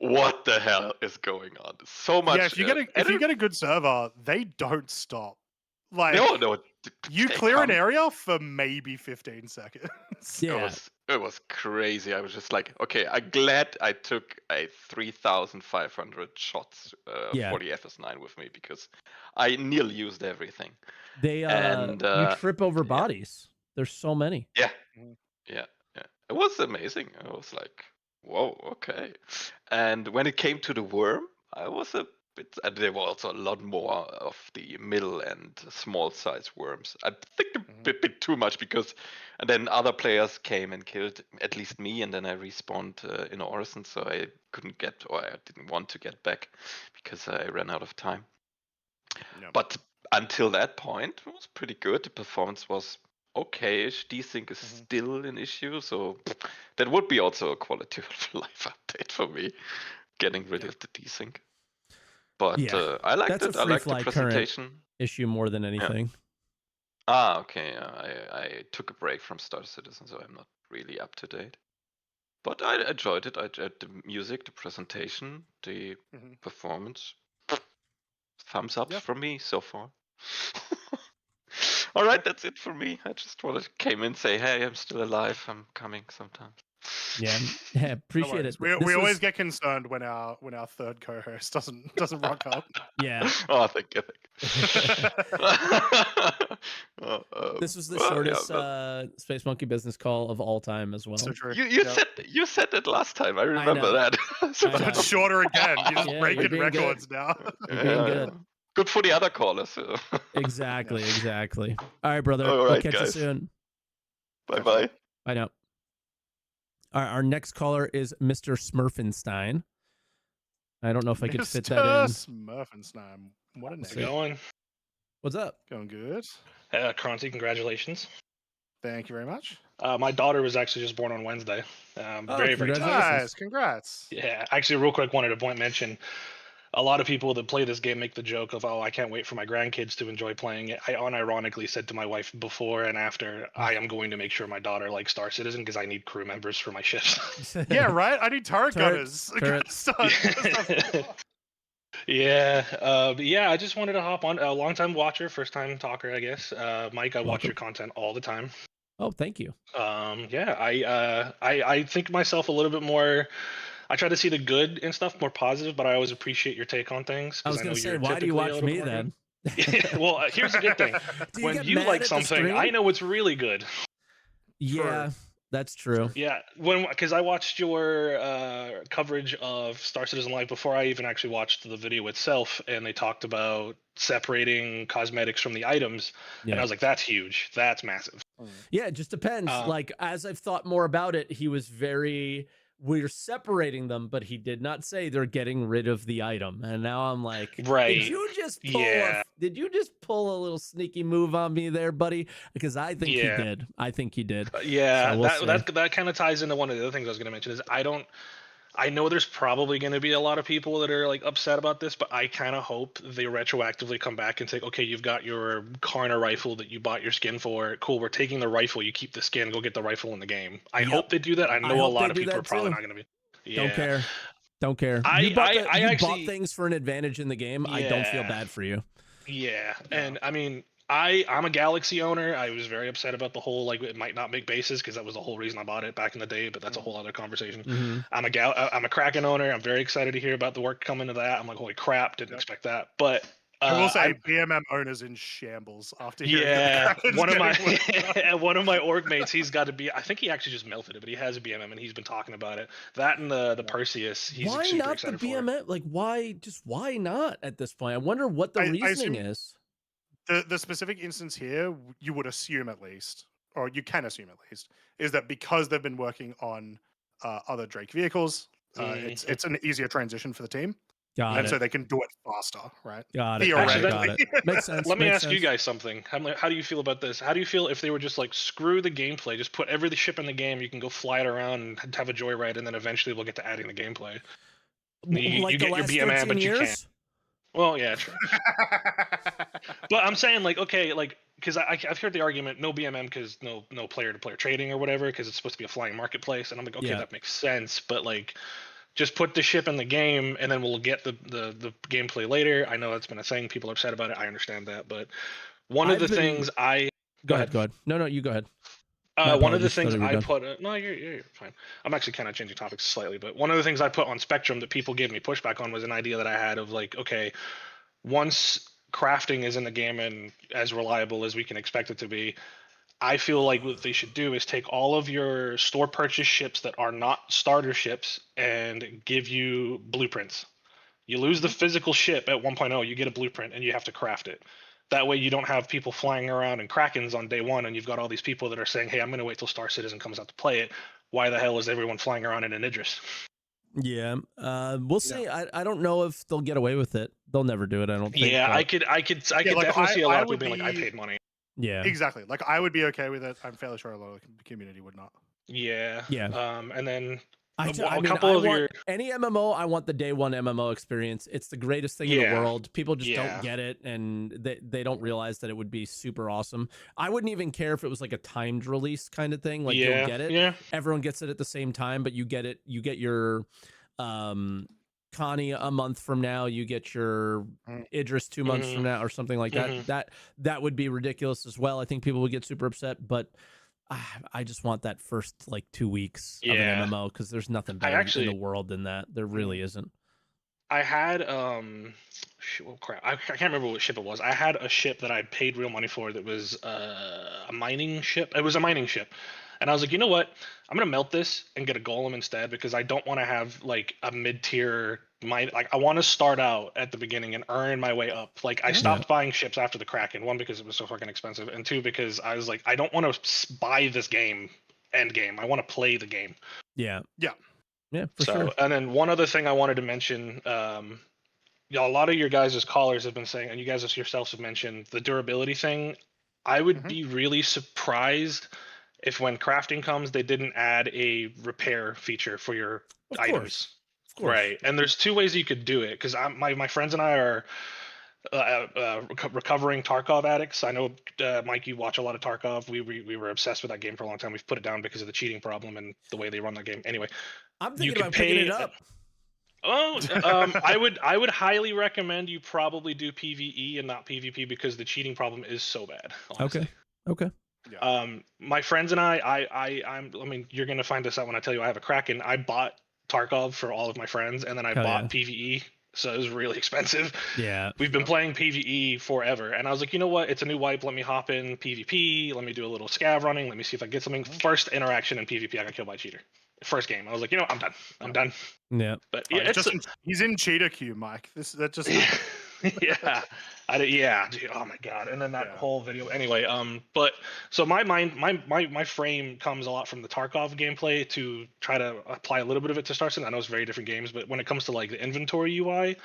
what the hell is going on? So much. Yeah, if you get a good server, they don't stop. Like, no, you clear an area for maybe 15 seconds. It was crazy. I was just like, okay, I'm glad I took a 3,500 shots for the FS9 with me, because I nearly used everything. You trip over bodies. There's so many. Yeah. It was amazing. I was like, whoa, okay. And when it came to the worm, I was a and there were also a lot more of the middle and small size worms. I think a bit too much because, and then other players came and killed at least me, and then I respawned in Orison, so I couldn't get, or I didn't want to get back because I ran out of time. Yep. But until that point, it was pretty good. The performance was okay-ish. Desync is still an issue, so that would be also a quality of life update for me, getting rid of the desync. But Yeah, I liked that's it. a I liked the free-fly current presentation. issue more than anything. Ah, okay. I took a break from Star Citizen, so I'm not really up to date. But I enjoyed it. I enjoyed the music, the presentation, the performance. Thumbs up from me so far. All right, that's it for me. I just wanted to came in and say, hey, I'm still alive. I'm coming sometimes. Yeah, appreciate it. We always get concerned when our third co-host doesn't rock up. Yeah. Oh, thank you. This was the shortest Space Monkey business call of all time as well. So true. You said that last time. I remember that. So it's shorter again. You're just breaking records now. You're being good. Good for the other callers. Exactly. All right, brother. All right, we'll catch guys. you soon. Bye. Bye now. All right, our next caller is Mr. Smurfenstein. I don't know if I could fit that in. Smurfenstein. What a name. How's it going? What's up? Going good. Croncy, congratulations. Thank you very much. My daughter was actually just born on Wednesday. Very excited. Nice. Congrats. Yeah, actually, real quick, wanted to mention a lot of people that play this game make the joke of, oh, I can't wait for my grandkids to enjoy playing it. I unironically said to my wife before and after, I am going to make sure my daughter likes Star Citizen because I need crew members for my ships. Yeah, right? I need turret gunners. Yeah, I just wanted to hop on. A long-time watcher, first-time talker, I guess. Mike, I watch your content all the time. Oh, thank you. I think myself a little bit more. I try to see the good and stuff, more positive, but I always appreciate your take on things. I was going to say, why do you watch me then? Well, here's the good thing. When you like something, I know it's really good. Yeah, that's true. Yeah, because I watched your coverage of Star Citizen Live before I even actually watched the video itself, and they talked about separating cosmetics from the items, and I was like, that's huge. That's massive. Yeah, it just depends. Like, as I've thought more about it, he was we're separating them, but he did not say they're getting rid of the item. And now I'm like, right. Did you just pull a little sneaky move on me there, buddy? Because I think he did. Yeah, so that kind of ties into one of the other things I was going to mention is I know there's probably going to be a lot of people that are like upset about this, but I kind of hope they retroactively come back and say, okay, you've got your Karna rifle that you bought your skin for. Cool, we're taking the rifle. You keep the skin. Go get the rifle in the game. I hope they do that. I know a lot of people are probably not going to be. Yeah. Don't care. You bought things for an advantage in the game. I don't feel bad for you. Yeah, and I mean, I'm a Galaxy owner. I was very upset about the whole it might not make bases because that was the whole reason I bought it back in the day. But that's a whole other conversation. I'm a Kraken owner. I'm very excited to hear about the work coming to that. I'm like, holy crap, didn't expect that. But I will say BMM owners in shambles after hearing one of my org mates, he's got to be. I think he actually just melted it, but he has a BMM and he's been talking about it. That and the Perseus. He's why super not excited the BMM? For. Like why not at this point? I wonder what the reasoning is. The specific instance here, you would assume at least, or you can assume at least, is that because they've been working on other Drake vehicles, it's an easier transition for the team. So they can do it faster, right? Got it. Got it. Makes sense. Let me ask you guys something. How do you feel about this? How do you feel if they were just like, screw the gameplay, just put every ship in the game, you can go fly it around and have a joyride, and then eventually we'll get to adding the gameplay. You get your BMM, but you can't. Well, yeah, true. But I'm saying, because I've heard the argument, no BMM because no player-to-player trading or whatever, because it's supposed to be a flying marketplace, and I'm like, okay, that makes sense, but just put the ship in the game, and then we'll get the gameplay later. I know that's been a thing. People are upset about it. I understand that, but one of the things I... Go ahead. No, you go ahead. One of the things I put... No, you're fine. I'm actually kind of changing topics slightly, but one of the things I put on Spectrum that people gave me pushback on was an idea that I had of okay, once crafting is in the game and as reliable as we can expect it to be, I feel like what they should do is take all of your store purchase ships that are not starter ships and give you blueprints. You lose the physical ship at 1.0, you get a blueprint and you have to craft it. That way you don't have people flying around in Krakens on day one and you've got all these people that are saying, hey, I'm going to wait till Star Citizen comes out to play it. Why the hell is everyone flying around in an Idris? Yeah, we'll see. I don't know if they'll get away with it. They'll never do it, I don't think. Yeah, but... I could like, definitely see a lot of people being be... like, I paid money. Yeah, exactly. Like I would be okay with it. I'm fairly sure a lot of the community would not. Yeah. And then I want any MMO. I want the day one MMO experience. It's the greatest thing in the world. People just don't get it, and they don't realize that it would be super awesome. I wouldn't even care if it was like a timed release kind of thing. Like you'll get it. Yeah. Everyone gets it at the same time, but you get it. You get your Connie a month from now. You get your Idris 2 months from now, or something like that. That would be ridiculous as well. I think people would get super upset, but I just want that first like 2 weeks of an MMO, because there's nothing better in the world than that. There really isn't. I had crap. I can't remember what ship it was. I had a ship that I paid real money for that was a mining ship. It was a mining ship. And I was like, you know what? I'm gonna melt this and get a golem instead, because I don't want to have like a mid-tier mine. Like I want to start out at the beginning and earn my way up. Like I stopped buying ships after the Kraken. One, because it was so fucking expensive, and two, because I was like, I don't want to buy this game end game. I want to play the game. Yeah, for so, sure. And then one other thing I wanted to mention. A lot of your guys' callers have been saying, and you guys yourselves have mentioned the durability thing. I would be really surprised if when crafting comes, they didn't add a repair feature for your items. Of course. Right. And there's two ways you could do it, because my friends and I are recovering Tarkov addicts. I know, Mike, you watch a lot of Tarkov. We were obsessed with that game for a long time. We've put it down because of the cheating problem and the way they run that game. Anyway, I'm thinking about picking it up. I would highly recommend you probably do PvE and not PvP, because the cheating problem is so bad. Honestly. Okay. Yeah. My friends and I mean, you're gonna find this out when I tell you I have a Kraken. I bought Tarkov for all of my friends, and then I bought PvE, so it was really expensive. Yeah. We've been playing PvE forever, and I was like, you know what? It's a new wipe. Let me hop in PvP. Let me do a little scav running. Let me see if I get something. First interaction in PvP, I got killed by a cheater. First game, I was like, you know, I'm done. Yeah. But yeah, he's in cheater queue, Mike. That just yeah. Dude, oh my god. And then that whole video anyway, but so my frame comes a lot from the Tarkov gameplay to try to apply a little bit of it to Star Citizen. I know it's very different games, but when it comes to like the inventory UI,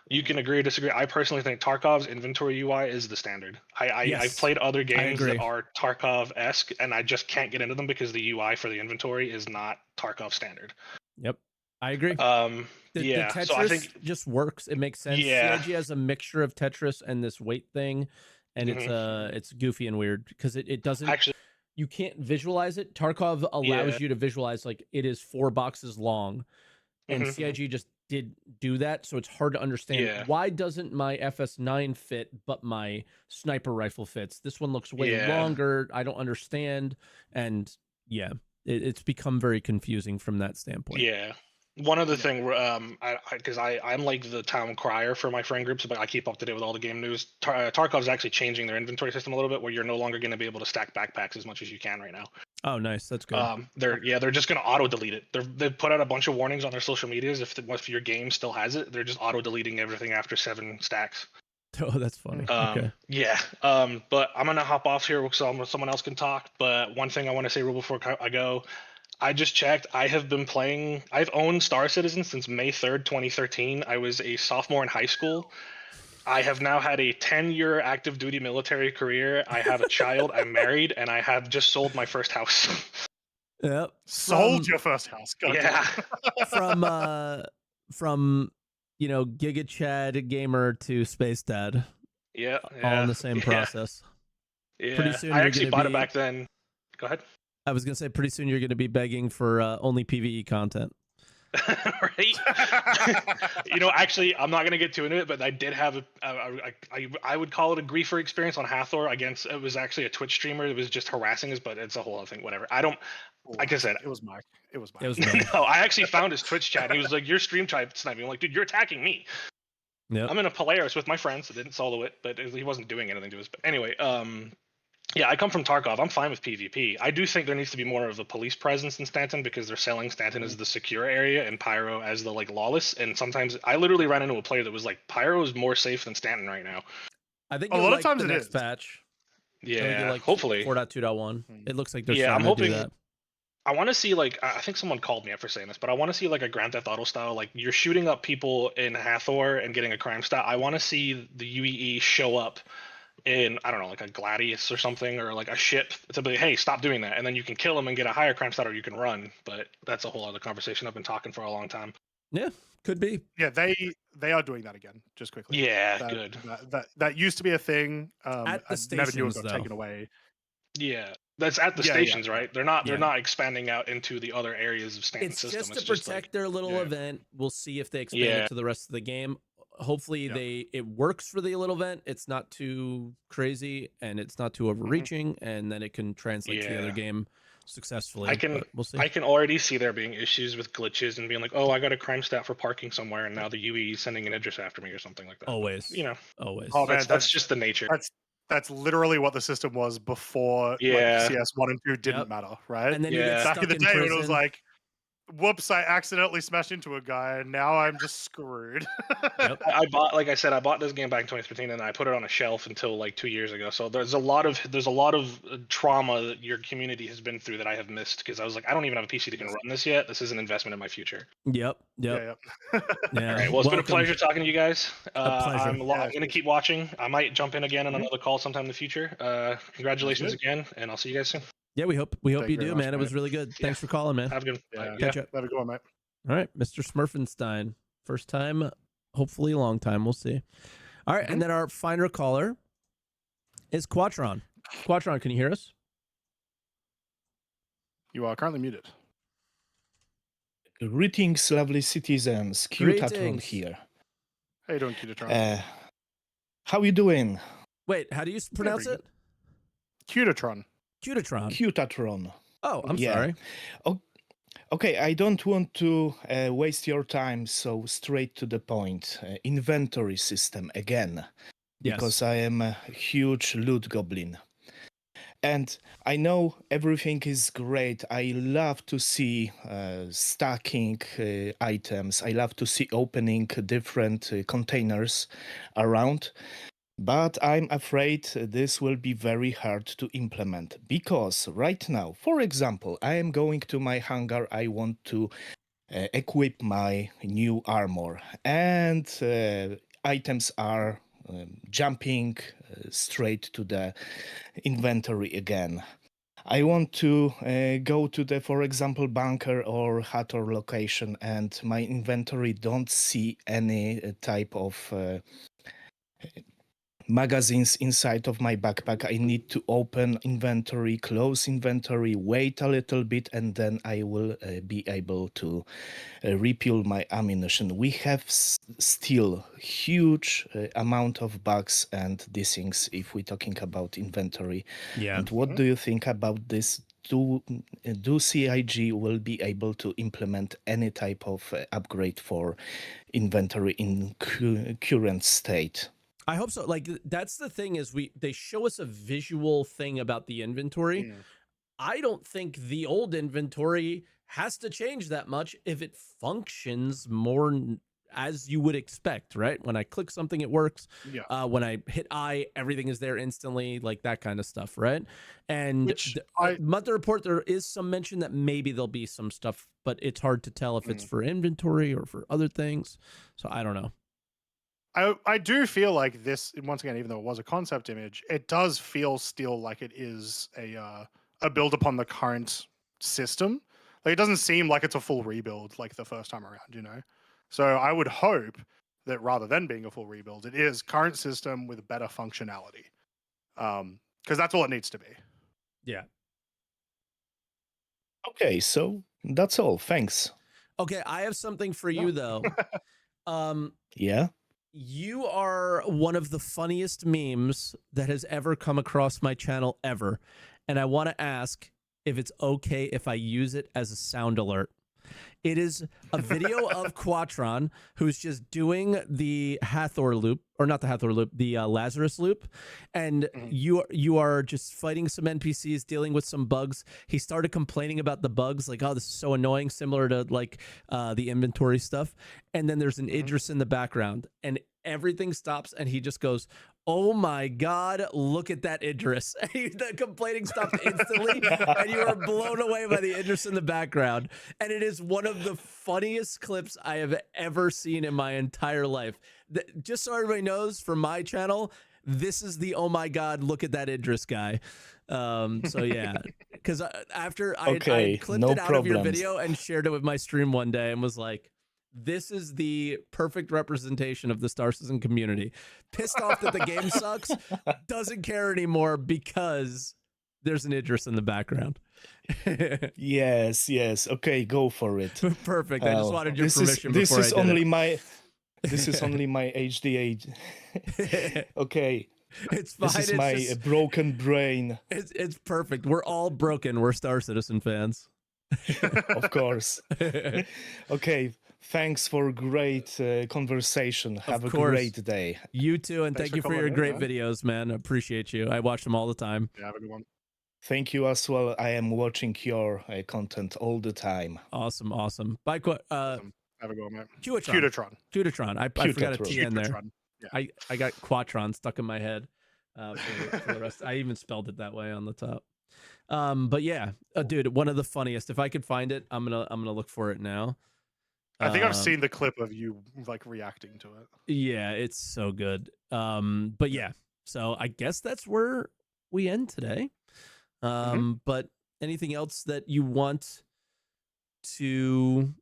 you can agree or disagree. I personally think Tarkov's inventory UI is the standard. I've played other games that are Tarkov-esque, and I just can't get into them because the UI for the inventory is not Tarkov standard. Yep, I agree. The Tetris so I think just works. It makes sense. CIG has a mixture of Tetris and this weight thing, and it's goofy and weird because it doesn't actually. You can't visualize it. Tarkov allows you to visualize like it is 4 boxes long, and CIG just did do that, so it's hard to understand. Why doesn't my FS9 fit but my sniper rifle fits? This one looks way longer. I don't understand, and it's become very confusing from that standpoint. One other thing, because I'm like the town crier for my friend groups, but I keep up to date with all the game news. Tarkov's actually changing their inventory system a little bit, where you're no longer going to be able to stack backpacks as much as you can right now. Oh, nice. That's good. They're just going to auto delete it. They've put out a bunch of warnings on their social medias. If your game still has it, they're just auto deleting everything after 7 stacks. Oh, that's funny. Okay. But I'm gonna hop off here so someone else can talk. But one thing I want to say real before I go, I just checked. I've owned Star Citizen since May 3rd, 2013. I was a sophomore in high school. I have now had a 10-year active duty military career. I have a child. I'm married, and I have just sold my first house. Yep. Sold your first house. From Giga Chad gamer to Space Dad. Yeah. All in the same process. Yeah. Pretty soon I actually bought it back then. Go ahead. I was gonna say pretty soon you're gonna be begging for only PvE content. Right. Actually, I'm not gonna get too into it, but I did have I would call it a griefer experience on Hathor against. It was actually a Twitch streamer that was just harassing us, but it's a whole other thing. Whatever. Like I said, it was Mike. No, I actually found his Twitch chat. And he was like, "Your stream tried sniping." I'm like, "Dude, you're attacking me." Yep. I'm in a Polaris with my friends. I didn't solo it, but he wasn't doing anything to us. But anyway, Yeah, I come from Tarkov. I'm fine with PvP. I do think there needs to be more of a police presence in Stanton because they're selling Stanton as the secure area and Pyro as the like lawless. And sometimes I literally ran into a player that was like, Pyro is more safe than Stanton right now. I think A you'll lot of like times the it next is. patch. I think Yeah, you'll like hopefully. 4.2.1. It looks like they're Yeah, I'm starting to do hoping. that. I want to see like I think someone called me up for saying this, but I want to see like a Grand Theft Auto style. Like you're shooting up people in Hathor and getting a crime stat. I want to see the UEE show up in I don't know like a Gladius or something or like a ship to be hey stop doing that, and then you can kill them and get a higher crime stat or you can run. But that's a whole other conversation. I've been talking for a long time. Yeah, could be. Yeah, they are doing that again. Just quickly. Yeah, that, good. That used to be a thing. At the I never knew it stations, got though. taken away. Yeah, that's at the Yeah, stations, right? They're not Yeah. expanding out into the other areas of Stanton It's system. just to It's just protect like, their little yeah. event. We'll see if they expand Yeah. it to the rest of the game. Hopefully Yeah. it works for the little event. It's not too crazy and it's not too overreaching, and then it can translate to the other Yeah. game successfully. I can but we'll see. I can already see there being issues with glitches and being like, oh, I got a crime stat for parking somewhere, and now the UE is sending an address after me or something like that. Always. But, you know, Always. Oh man, that's just the nature. That's literally what the system was before. Yeah. Like CS 1 and 2 didn't Yep. matter, right? And then you Yeah. get Back stuck in the in day, when prison. it was like, whoops, I accidentally smashed into a guy, and now I'm just screwed. Yep. I bought, like I said, I bought this game back in 2013, and I put it on a shelf until like 2 years ago. So there's a lot of trauma that your community has been through that I have missed because I was like, I don't even have a PC that can run this yet. This is an investment in my future. Yep. Yeah. Yeah. All right. Well, it's been a Welcome. pleasure talking to you guys. pleasure. I'm going to keep watching. I might jump in again on another call sometime in the future. Congratulations good. again, and I'll see you guys soon. Yeah, we hope Thank you you very do, much, man. It was mate. really good. Yeah. Thanks for calling, man. Have a good Yeah. one. Catch ya. Have a good one, mate. All right, Mr. Smurfenstein. First time, hopefully a long time. We'll see. All right, and then our final caller is Quatron. Quatron, can you hear us? You are currently muted. Greetings, lovely citizens. Cutatron Greetings. here. How you doing, Cutatron? How you doing? Wait, how do you pronounce pretty it? Cutatron. Cutatron. Cutatron. Oh, I'm Yeah. sorry. Okay, I don't want to waste your time, so straight to the point. Inventory system again, because I am a huge loot goblin. And I know everything is great. I love to see stacking items. I love to see opening different containers around. But I'm afraid this will be very hard to implement because right now, for example, I am going to my hangar. I want to equip my new armor, and items are jumping straight to the inventory again. I want to go to the, for example, bunker or Hathor location, and my inventory don't see any type of magazines inside of my backpack. I need to open inventory, close inventory, wait a little bit, and then I will be able to refuel my ammunition. We have still huge amount of bugs and these things if we're talking about inventory. Yeah. And what do you think about this? Do CIG will be able to implement any type of upgrade for inventory in current state? I hope so. Like that's the thing is they show us a visual thing about the inventory. I don't think the old inventory has to change that much if it functions more as you would expect, right? When I click something, it works. Yeah. When I hit I, everything is there instantly, like that kind of stuff, right? And Which Mother Report, there is some mention that maybe there'll be some stuff, but it's hard to tell if it's for inventory or for other things. So I don't know. I do feel like this, once again, even though it was a concept image, it does feel still like it is a build upon the current system. Like it doesn't seem like it's a full rebuild like the first time around, you know? So I would hope that rather than being a full rebuild, it is current system with better functionality. Because that's all it needs to be. Yeah. Okay, so that's all. Thanks. Okay, I have something for you though. Yeah. You are one of the funniest memes that has ever come across my channel ever. And I want to ask if it's okay if I use it as a sound alert. It is a video of Quatron who's just doing the Hathor loop, or not the Hathor loop, the Lazarus loop, and you are just fighting some NPCs, dealing with some bugs. He started complaining about the bugs, like, oh, this is so annoying, similar to like the inventory stuff. And then there's an Idris in the background, and everything stops, and he just goes, "Oh my God, look at that Idris." The complaining stopped instantly, and you are blown away by the Idris in the background. And it is one of the funniest clips I have ever seen in my entire life. Just so everybody knows, from my channel, this is the "oh my God, look at that Idris" guy. So yeah, because after I clipped it out of your video and shared it with my stream one day and was like, this is the perfect representation of the Star Citizen community. Pissed off that the game sucks, doesn't care anymore because there's an Idris in the background. Yes. Okay, go for it. Perfect. I just wanted your permission This before is I did only it. my. This is only my HDA. Okay. It's fine. This is my broken brain. It's perfect. We're all broken. We're Star Citizen fans. Of course. Okay. Thanks for great conversation. Have a great day. You too, and thank you for your great videos, man. I appreciate you. I watch them all the time. Yeah, have a good one. Thank you as well. I am watching your content all the time. Awesome. Bye. Awesome. Have a good one, mate. Cutatron. I forgot a T in there. Yeah. I got Quatron stuck in my head. For the rest, I even spelled it that way on the top. But yeah, dude, one of the funniest. If I could find it, I'm gonna look for it now. I think I've seen the clip of you like reacting to it. Yeah, it's so good. But yeah, so I guess that's where we end today. But anything else that you want to?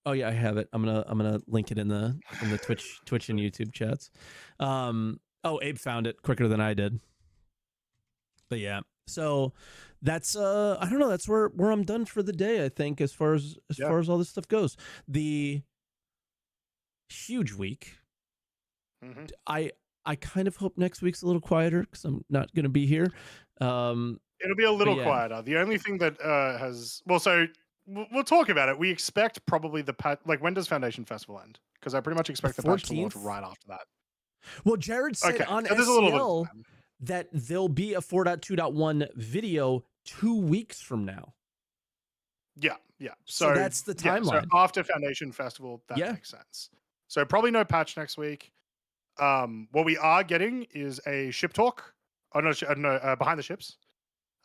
Oh yeah, I have it. I'm gonna link it in the Twitch and YouTube chats. Oh, Abe found it quicker than I did. But yeah, so that's I don't know, that's where I'm done for the day, I think, as far as all this stuff goes. The huge week. I kind of hope next week's a little quieter because I'm not going to be here. It'll be a little quieter. The only thing that so we'll talk about it. We expect probably when does Foundation Festival end? Because I pretty much expect the patch to launch right after that. Well, Jared said on SCL that there'll be a 4.2.1 video 2 weeks from now. Yeah. So that's the timeline. So after Foundation Festival, that makes sense. So probably no patch next week. What we are getting is a ship talk. Oh no, behind the ships.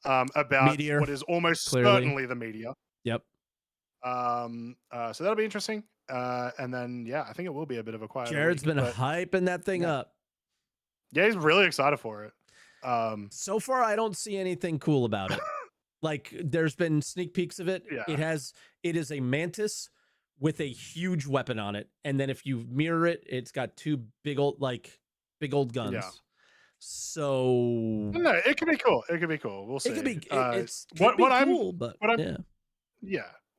About Meteor, what is almost certainly the meteor. Yep. So that'll be interesting. And then I think it will be a bit of a quiet. Jared's been hyping that thing up. Yeah, he's really excited for it. So far, I don't see anything cool about it. Like, there's been sneak peeks of it. Yeah. It is a mantis with a huge weapon on it, and then if you mirror it, it's got two big old guns. Yeah. So no, it could be cool. We'll see. It could be.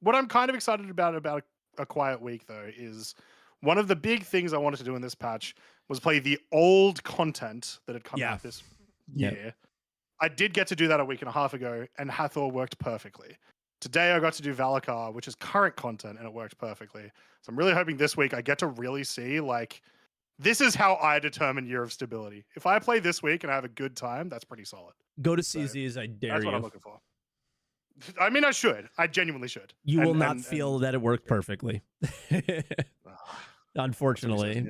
What I'm kind of excited about a quiet week though is one of the big things I wanted to do in this patch was play the old content that had come out this year. I did get to do that a week and a half ago, and Hathor worked perfectly. Today I got to do Valakar, which is current content, and it worked perfectly. So I'm really hoping this week I get to really see, like, this is how I determine Year of Stability. If I play this week and I have a good time, that's pretty solid. Go to CZ's, I dare you. That's what I'm looking for. I mean, I should. I genuinely should. You will not feel that it worked perfectly. Unfortunately.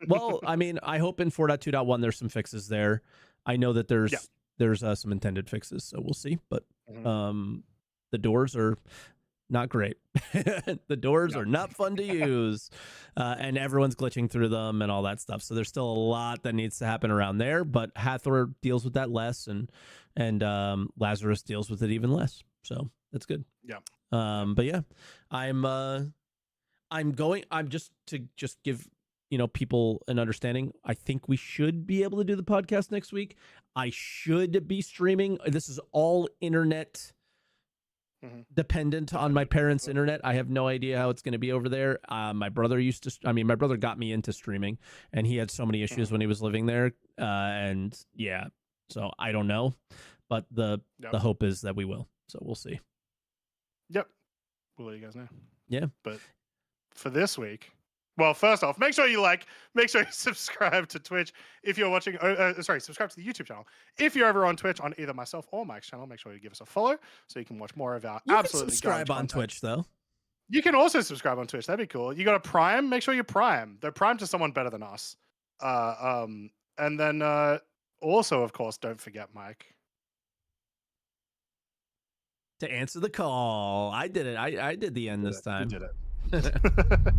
Well, I mean, I hope in 4.2.1 there's some fixes there. I know that there's some intended fixes, so we'll see. But the doors are not great. The doors are not fun to use, and everyone's glitching through them and all that stuff. So there's still a lot that needs to happen around there. But Hathor deals with that less, and Lazarus deals with it even less. So that's good. Yeah. But yeah, I'm just to give people an understanding. I think we should be able to do the podcast next week. I should be streaming. This is all internet dependent on my parents' internet. I have no idea how it's going to be over there. My brother my brother got me into streaming, and he had so many issues when he was living there. So I don't know, but the hope is that we will. So we'll see. Yep. We'll let you guys know. Yeah. But for this week, well, first off, make sure you subscribe to Twitch if you're watching. Subscribe to the YouTube channel if you're ever on Twitch on either myself or Mike's channel. Make sure you give us a follow so you can watch more of our You absolutely can subscribe on content. Twitch though. You can also subscribe on Twitch. That'd be cool. You got a Prime? Make sure you Prime. They're Prime to someone better than us. And then also, of course, don't forget, Mike, to answer the call. I did it. I did the end this time. You did it.